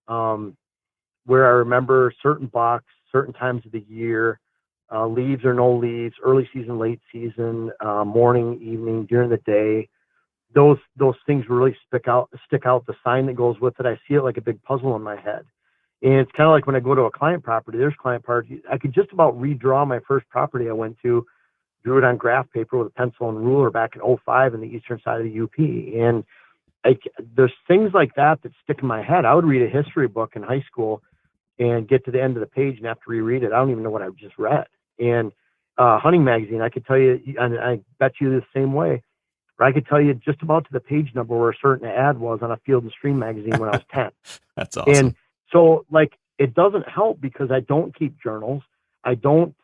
Speaker 3: where I remember certain bucks, certain times of the year, leaves or no leaves, early season, late season, morning, evening, during the day. Those things really stick out. The sign that goes with it, I see it like a big puzzle in my head. And it's kind of like when I go to a client property, there's client property. I could just about redraw my first property I went to, drew it on graph paper with a pencil and ruler back in '05 in the eastern side of the UP. And there's things like that stick in my head. I would read a history book in high school and get to the end of the page and have to reread it. I don't even know what I just read. And hunting magazine, I could tell you, and I bet you the same way, or I could tell you just about to the page number where a certain ad was on a Field and Stream magazine when I was 10.
Speaker 2: That's awesome.
Speaker 3: And so, it doesn't help because I don't keep journals. I don't,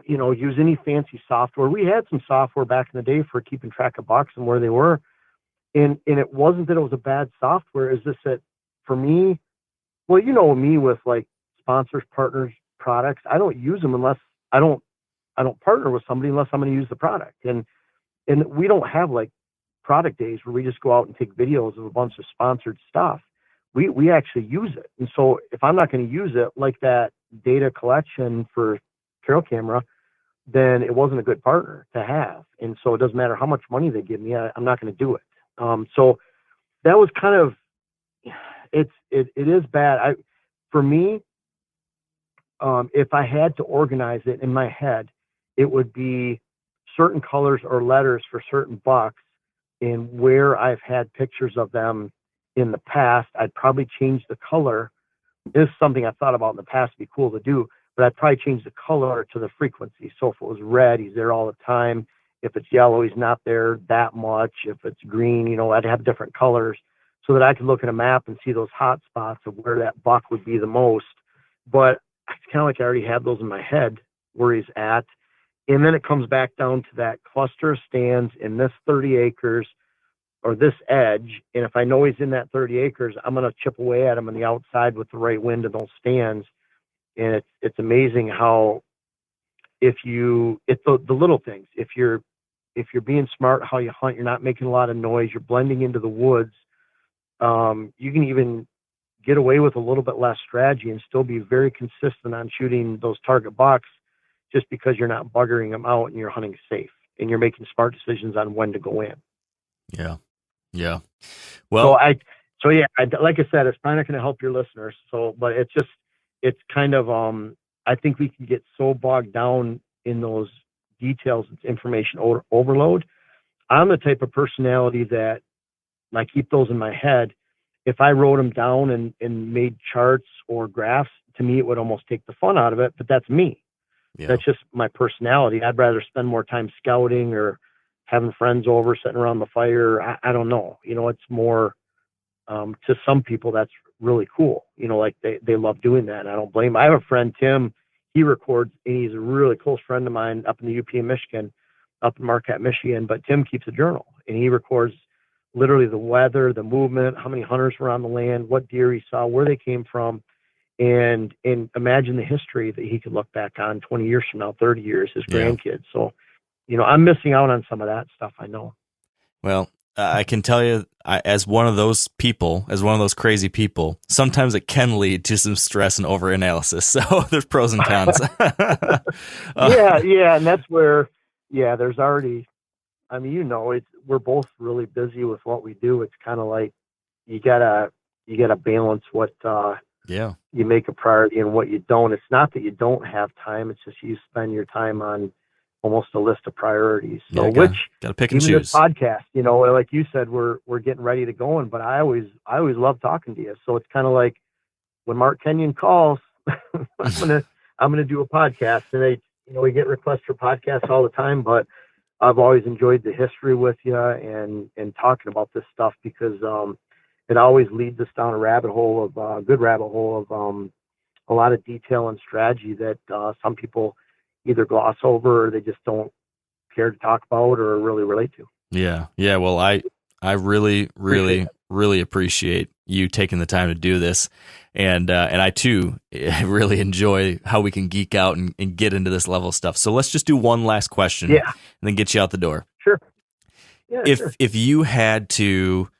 Speaker 3: use any fancy software. We had some software back in the day for keeping track of bucks and where they were. And it wasn't that it was a bad software. It's just that for me, well, me with sponsors, partners, products, I don't use them unless I don't partner with somebody unless I'm going to use the product. And we don't have product days where we just go out and take videos of a bunch of sponsored stuff. We actually use it. And so if I'm not going to use it like that data collection for trail camera, then it wasn't a good partner to have. And so it doesn't matter how much money they give me, I'm not going to do it. So that was kind of, it is bad. For me, if I had to organize it in my head, it would be certain colors or letters for certain bucks And where I've had pictures of them in the past, I'd probably change the color. This is something I thought about in the past, it'd be cool to do, but I'd probably change the color to the frequency. So if it was red, he's there all the time. If it's yellow, he's not there that much. If it's green, I'd have different colors so that I could look at a map and see those hot spots of where that buck would be the most. But it's kind of like I already have those in my head where he's at. And then it comes back down to that cluster of stands in this 30 acres or this edge. And if I know he's in that 30 acres, I'm going to chip away at him on the outside with the right wind in those stands. And it's amazing how it's the little things. If you're being smart how you hunt, you're not making a lot of noise, you're blending into the woods, you can even get away with a little bit less strategy and still be very consistent on shooting those target bucks just because you're not buggering them out and you're hunting safe and you're making smart decisions on when to go in.
Speaker 2: Yeah. Yeah. Well,
Speaker 3: like I said, it's probably not going to help your listeners. But it's kind of, I think we can get so bogged down in those details. It's information overload. I'm the type of personality that I keep those in my head. If I wrote them down and made charts or graphs, to me, it would almost take the fun out of it, but that's me. Yeah. That's just my personality. I'd rather spend more time scouting or having friends over, sitting around the fire. I don't know. It's more, to some people, that's really cool. Like they love doing that. And I don't blame them. I have a friend, Tim, he records, and he's a really close friend of mine up in the UP in Michigan, up in Marquette, Michigan. But Tim keeps a journal, and he records literally the weather, the movement, how many hunters were on the land, what deer he saw, where they came from. And imagine the history that he could look back on 20 years from now, 30 years, his grandkids. So, I'm missing out on some of that stuff, I know.
Speaker 2: Well, I can tell you, as one of those crazy people, sometimes it can lead to some stress and overanalysis. So there's pros and cons.
Speaker 3: Yeah. And that's where, there's already, we're both really busy with what we do. It's kind of like, you gotta balance what, you make a priority and what you don't. It's not that you don't have time. It's just you spend your time on almost a list of priorities. So
Speaker 2: gotta pick and choose.
Speaker 3: This podcast, like you said, we're getting ready to go in, but I always love talking to you. So it's kind of like when Mark Kenyon calls, I'm gonna do a podcast, and we get requests for podcasts all the time, but I've always enjoyed the history with you and talking about this stuff because it always leads us down a good rabbit hole of a lot of detail and strategy that some people either gloss over or they just don't care to talk about or really relate to.
Speaker 2: Yeah. Well, I really, really, really appreciate you taking the time to do this. And I too really enjoy how we can geek out and get into this level of stuff. So let's just do one last question and then get you out the door.
Speaker 3: Sure. Yeah,
Speaker 2: if you had to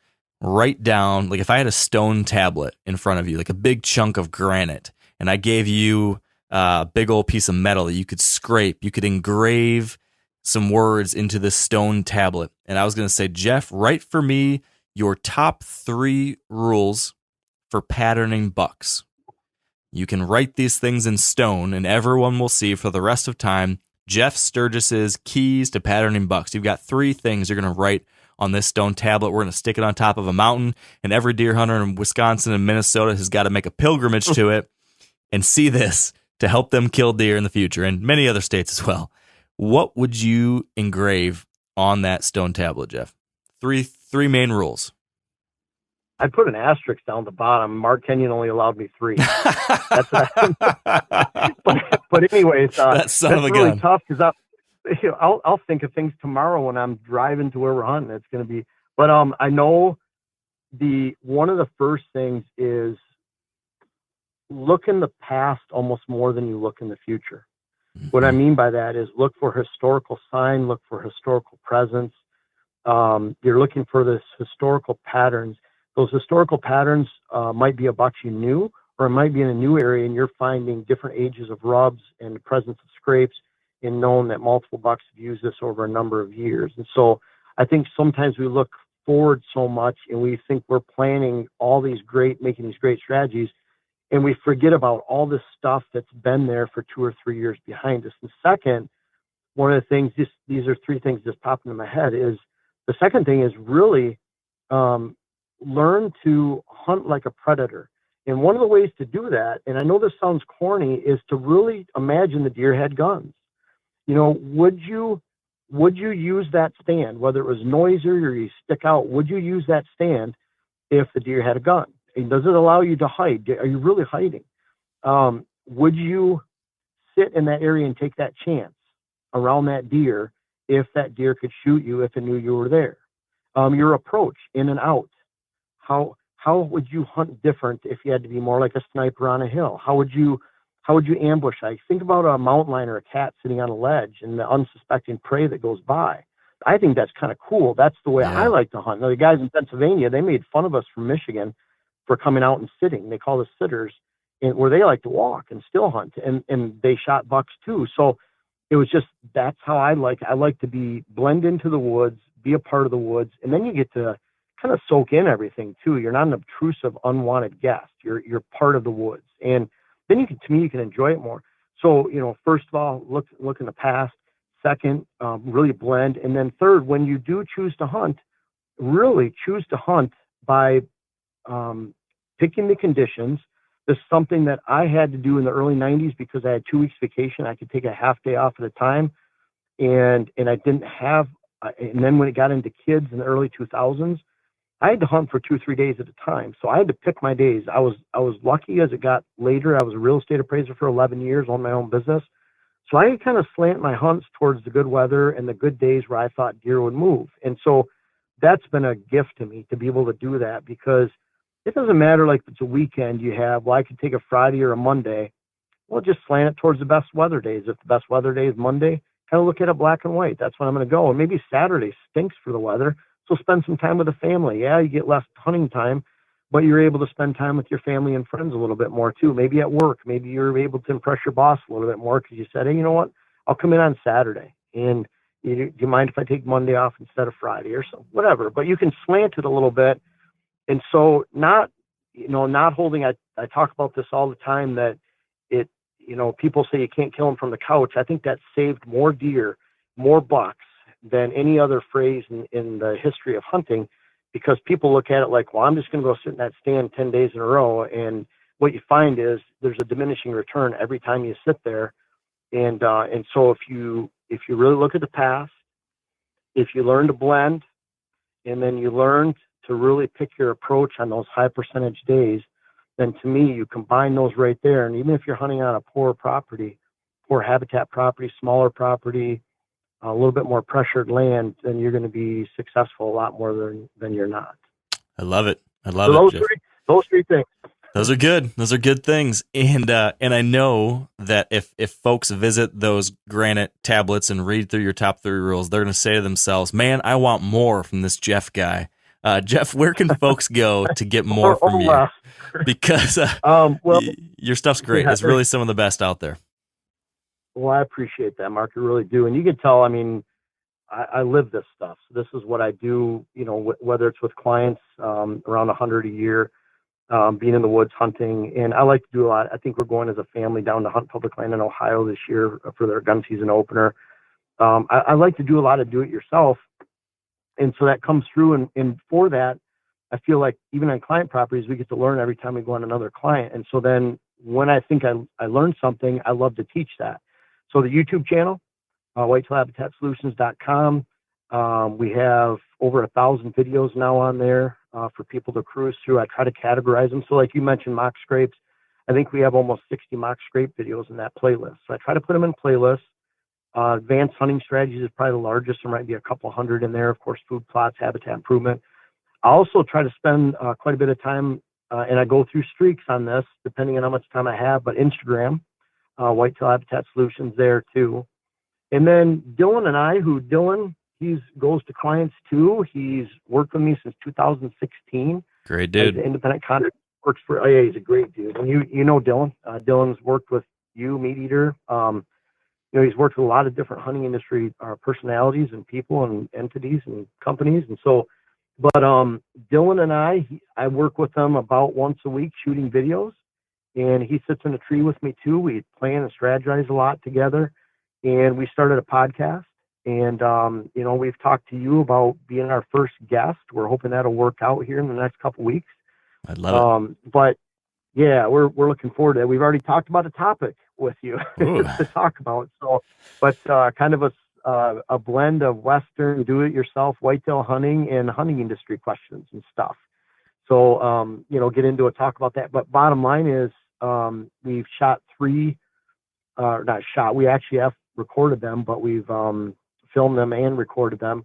Speaker 2: write down, like if I had a stone tablet in front of you, like a big chunk of granite, and I gave you a big old piece of metal that you could scrape, you could engrave some words into this stone tablet. And I was going to say, Jeff, write for me your top 3 rules for patterning bucks. You can write these things in stone, and everyone will see for the rest of time Jeff Sturgis's keys to patterning bucks. You've got 3 things you're going to write on this stone tablet. We're going to stick it on top of a mountain, and every deer hunter in Wisconsin and Minnesota has got to make a pilgrimage to it and see this to help them kill deer in the future, and many other states as well. What would you engrave on that stone tablet, Jeff? Three main rules.
Speaker 3: I put an asterisk down the bottom. Mark Kenyon only allowed me 3. That's but anyways,
Speaker 2: that son of a
Speaker 3: really
Speaker 2: gun.
Speaker 3: Tough because I'll think of things tomorrow when I'm driving to where we're hunting. It's going to be, but I know one of the first things is look in the past almost more than you look in the future. Mm-hmm. What I mean by that is look for historical sign, look for historical presence. You're looking for this historical patterns. Those historical patterns might be a buck you knew, or it might be in a new area and you're finding different ages of rubs and the presence of scrapes, and known that multiple bucks have used this over a number of years. And so I think sometimes we look forward so much and we think we're planning making these great strategies, and we forget about all this stuff that's been there for 2 or 3 years behind us. And second, one of the things, these are 3 things just popped into my head, is The second thing is really learn to hunt like a predator. And one of the ways to do that, and I know this sounds corny, is to really imagine the deer had guns. Would you use that stand, whether it was noisy or you stick out, would you use that stand if the deer had a gun? And does it allow you to hide? Are you really hiding? Would you sit in that area and take that chance around that deer if that deer could shoot you if it knew you were there? Your approach in and out. How would you hunt different if you had to be more like a sniper on a hill? How would you ambush? Think about a mountain lion or a cat sitting on a ledge and the unsuspecting prey that goes by. I think that's kind of cool. That's the way I like to hunt. Now, the guys in Pennsylvania, they made fun of us from Michigan for coming out and sitting. They call us sitters, where they like to walk and still hunt, and they shot bucks too. So it was just, that's how I like to blend into the woods, be a part of the woods, and then you get to kind of soak in everything too. You're not an obtrusive, unwanted guest. You're part of the woods, and then you can enjoy it more. So first of all, look in the past. Second, really blend, and then third, when you do choose to hunt, really choose to hunt by picking the conditions. This is something that I had to do in the early 90s because I had 2 weeks vacation. I could take a half day off at a time, and I didn't have. And then when it got into kids in the early 2000s, I had to hunt for 2-3 days at a time. So I had to pick my days. I was lucky as it got later. I was a real estate appraiser for 11 years, owned my own business. So I kind of slant my hunts towards the good weather and the good days where I thought deer would move. And so that's been a gift to me to be able to do that, because it doesn't matter like if it's a weekend you have, well, I could take a Friday or a Monday. Well, just slant it towards the best weather days. If the best weather day is Monday, kind of look at it black and white. That's when I'm going to go. And maybe Saturday stinks for the weather. So spend some time with the family. Yeah, you get less hunting time, but you're able to spend time with your family and friends a little bit more too. Maybe at work, maybe you're able to impress your boss a little bit more because you said, hey, you know what? I'll come in on Saturday. And do you mind if I take Monday off instead of Friday or something? Whatever. But you can slant it a little bit. And so not holding, I talk about this all the time, that people say you can't kill them from the couch. I think that saved more deer, more bucks than any other phrase in the history of hunting, because people look at it like, well, I'm just going to go sit in that stand 10 days in a row. And what you find is there's a diminishing return every time you sit there. And so if you really look at the past, if you learn to blend, and then you learn to really pick your approach on those high percentage days, then to me, you combine those right there. And even if you're hunting on a poor habitat property, smaller property, a little bit more pressured land, then you're going to be successful a lot more than you're not.
Speaker 2: I love it. Those
Speaker 3: three things.
Speaker 2: Those are good. Those are good things. And I know that if folks visit those granite tablets and read through your top 3 rules, they're going to say to themselves, man, I want more from this Jeff guy. Jeff, where can folks go to get more from you? Because your stuff's great. It's really some of the best out there.
Speaker 3: Well, I appreciate that, Mark. I really do. And you can tell, I live this stuff. So this is what I do, whether it's with clients, around 100 a year, being in the woods hunting. And I like to do a lot. I think we're going as a family down to hunt public land in Ohio this year for their gun season opener. I like to do a lot of do-it-yourself. And so that comes through. And for that, I feel like even on client properties, we get to learn every time we go on another client. And so then when I think I learned something, I love to teach that. So the YouTube channel, whitetailhabitatsolutions.com. We have over 1,000 videos now on there for people to cruise through. I try to categorize them. So like you mentioned, mock scrapes, I think we have almost 60 mock scrape videos in that playlist. So I try to put them in playlists. Advanced hunting strategies is probably the largest. There might be a couple hundred in there. Of course, food plots, habitat improvement. I also try to spend quite a bit of time, and I go through streaks on this, depending on how much time I have, but Instagram, Whitetail Habitat Solutions there too. And then Dylan, he goes to clients too. He's worked with me since 2016.
Speaker 2: Great dude.
Speaker 3: As an independent contractor, works for, he's a great dude. And you know Dylan. Dylan's worked with you, Meat Eater. He's worked with a lot of different hunting industry personalities and people and entities and companies. And so, but Dylan and I work with them about once a week shooting videos, and he sits in a tree with me too. We plan and strategize a lot together, and we started a podcast, And, we've talked to you about being our first guest. We're hoping that'll work out here in the next couple weeks.
Speaker 2: I'd love it.
Speaker 3: But yeah, we're looking forward to it. We've already talked about a topic with you to talk about. So, but kind of a blend of Western do-it-yourself whitetail hunting and hunting industry questions and stuff. So, get into a talk about that. But bottom line is, we've shot we actually have recorded them, but we've filmed them and recorded them.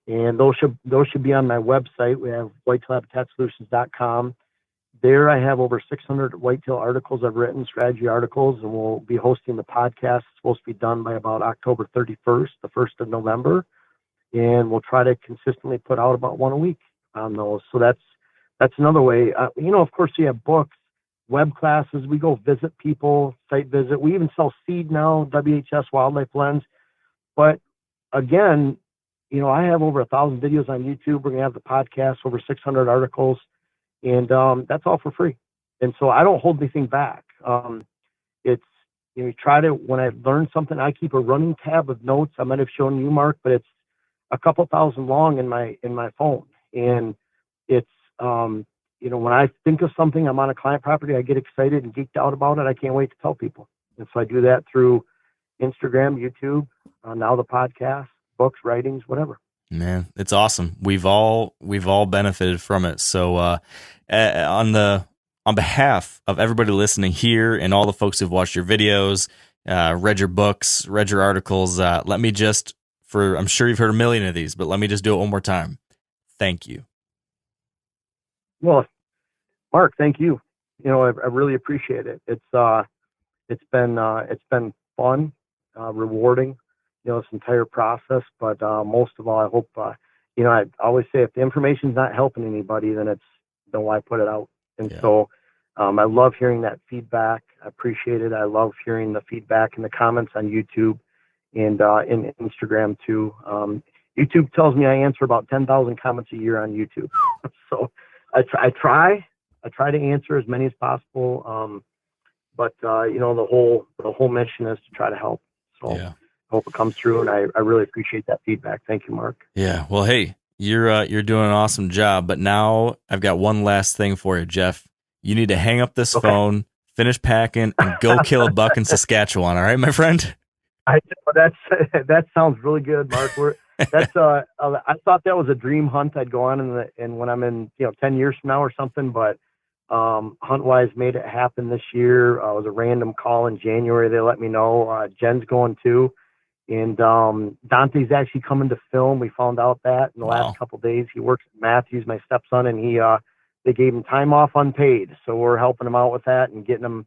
Speaker 3: And those should be on my website. We have whitetailhabitatsolutions.com. There I have over 600 whitetail articles I've written, strategy articles, and we'll be hosting the podcast. It's supposed to be done by about October 31st, the 1st of November. And we'll try to consistently put out about one a week on those. So that's another way. Of course, you have books, web classes. We go visit people, site visit. We even sell seed now, WHS Wildlife Lens. But again, I have over 1,000 videos on YouTube. We're going to have the podcast, over 600 articles. And that's all for free. And so I don't hold anything back. It's, when I learn something, I keep a running tab of notes. I might have shown you, Mark, but it's a couple thousand long in my phone. And it's, when I think of something, I'm on a client property, I get excited and geeked out about it. I can't wait to tell people. And so I do that through Instagram, YouTube, now the podcast, books, writings, whatever.
Speaker 2: Man, it's awesome. We've all benefited from it. So on behalf of everybody listening here and all the folks who've watched your videos, read your books, read your articles, let me just, I'm sure you've heard a million of these, but let me just do it one more time. Thank you.
Speaker 3: Well, Mark, thank you. I really appreciate it. It's been fun, rewarding, this entire process. But most of all, I hope, I always say if the information's not helping anybody, then why put it out? And so I love hearing that feedback. I appreciate it. I love hearing the feedback and the comments on YouTube and in Instagram too. YouTube tells me I answer about 10,000 comments a year on YouTube. So I try to answer as many as possible. But the whole mission is to try to help. So I hope it comes through, and I really appreciate that feedback. Thank you, Mark.
Speaker 2: Yeah. Well, hey, you're doing an awesome job, but now I've got one last thing for you, Jeff. You need to hang up this phone, finish packing, and go kill a buck in Saskatchewan. All right, my friend?
Speaker 3: That sounds really good, Mark. I thought that was a dream hunt I'd go on and when I'm in 10 years from now or something, but HuntWise made it happen this year. It was a random call in January. They let me know. Jen's going too, and Dante's actually coming to film. We found out that in the last couple of days. He works at Matthews, my stepson, and they gave him time off unpaid, so we're helping him out with that and getting him.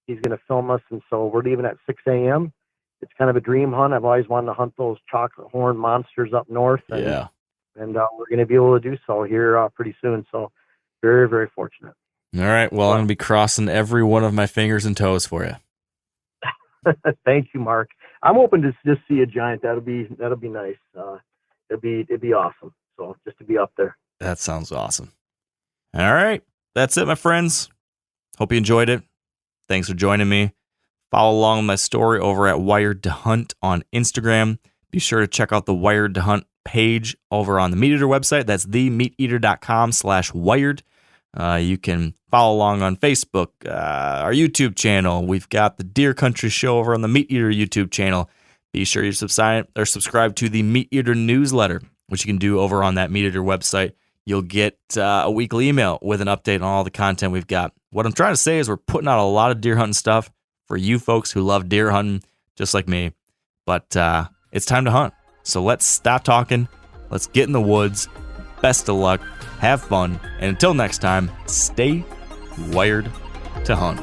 Speaker 3: He's going to film us, and so we're leaving at 6 a.m. It's kind of a dream hunt. I've always wanted to hunt those chocolate horn monsters up north. And we're going to be able to do so here pretty soon. So very, very fortunate.
Speaker 2: All right. Well, I'm going to be crossing every one of my fingers and toes for you.
Speaker 3: Thank you, Mark. I'm hoping to just see a giant. That'll be nice. It'd be awesome. So just to be up there.
Speaker 2: That sounds awesome. All right. That's it, my friends. Hope you enjoyed it. Thanks for joining me. Follow along with my story over at Wired to Hunt on Instagram. Be sure to check out the Wired to Hunt page over on the Meat Eater website. That's themeateater.com/wired. You can follow along on Facebook, our YouTube channel. We've got the Deer Country Show over on the Meat Eater YouTube channel. Be sure you subscribe to the Meat Eater newsletter, which you can do over on that Meat Eater website. You'll get a weekly email with an update on all the content we've got. What I'm trying to say is we're putting out a lot of deer hunting stuff for you folks who love deer hunting, just like me. But it's time to hunt. So let's stop talking. Let's get in the woods. Best of luck. Have fun. And until next time, stay wired to hunt.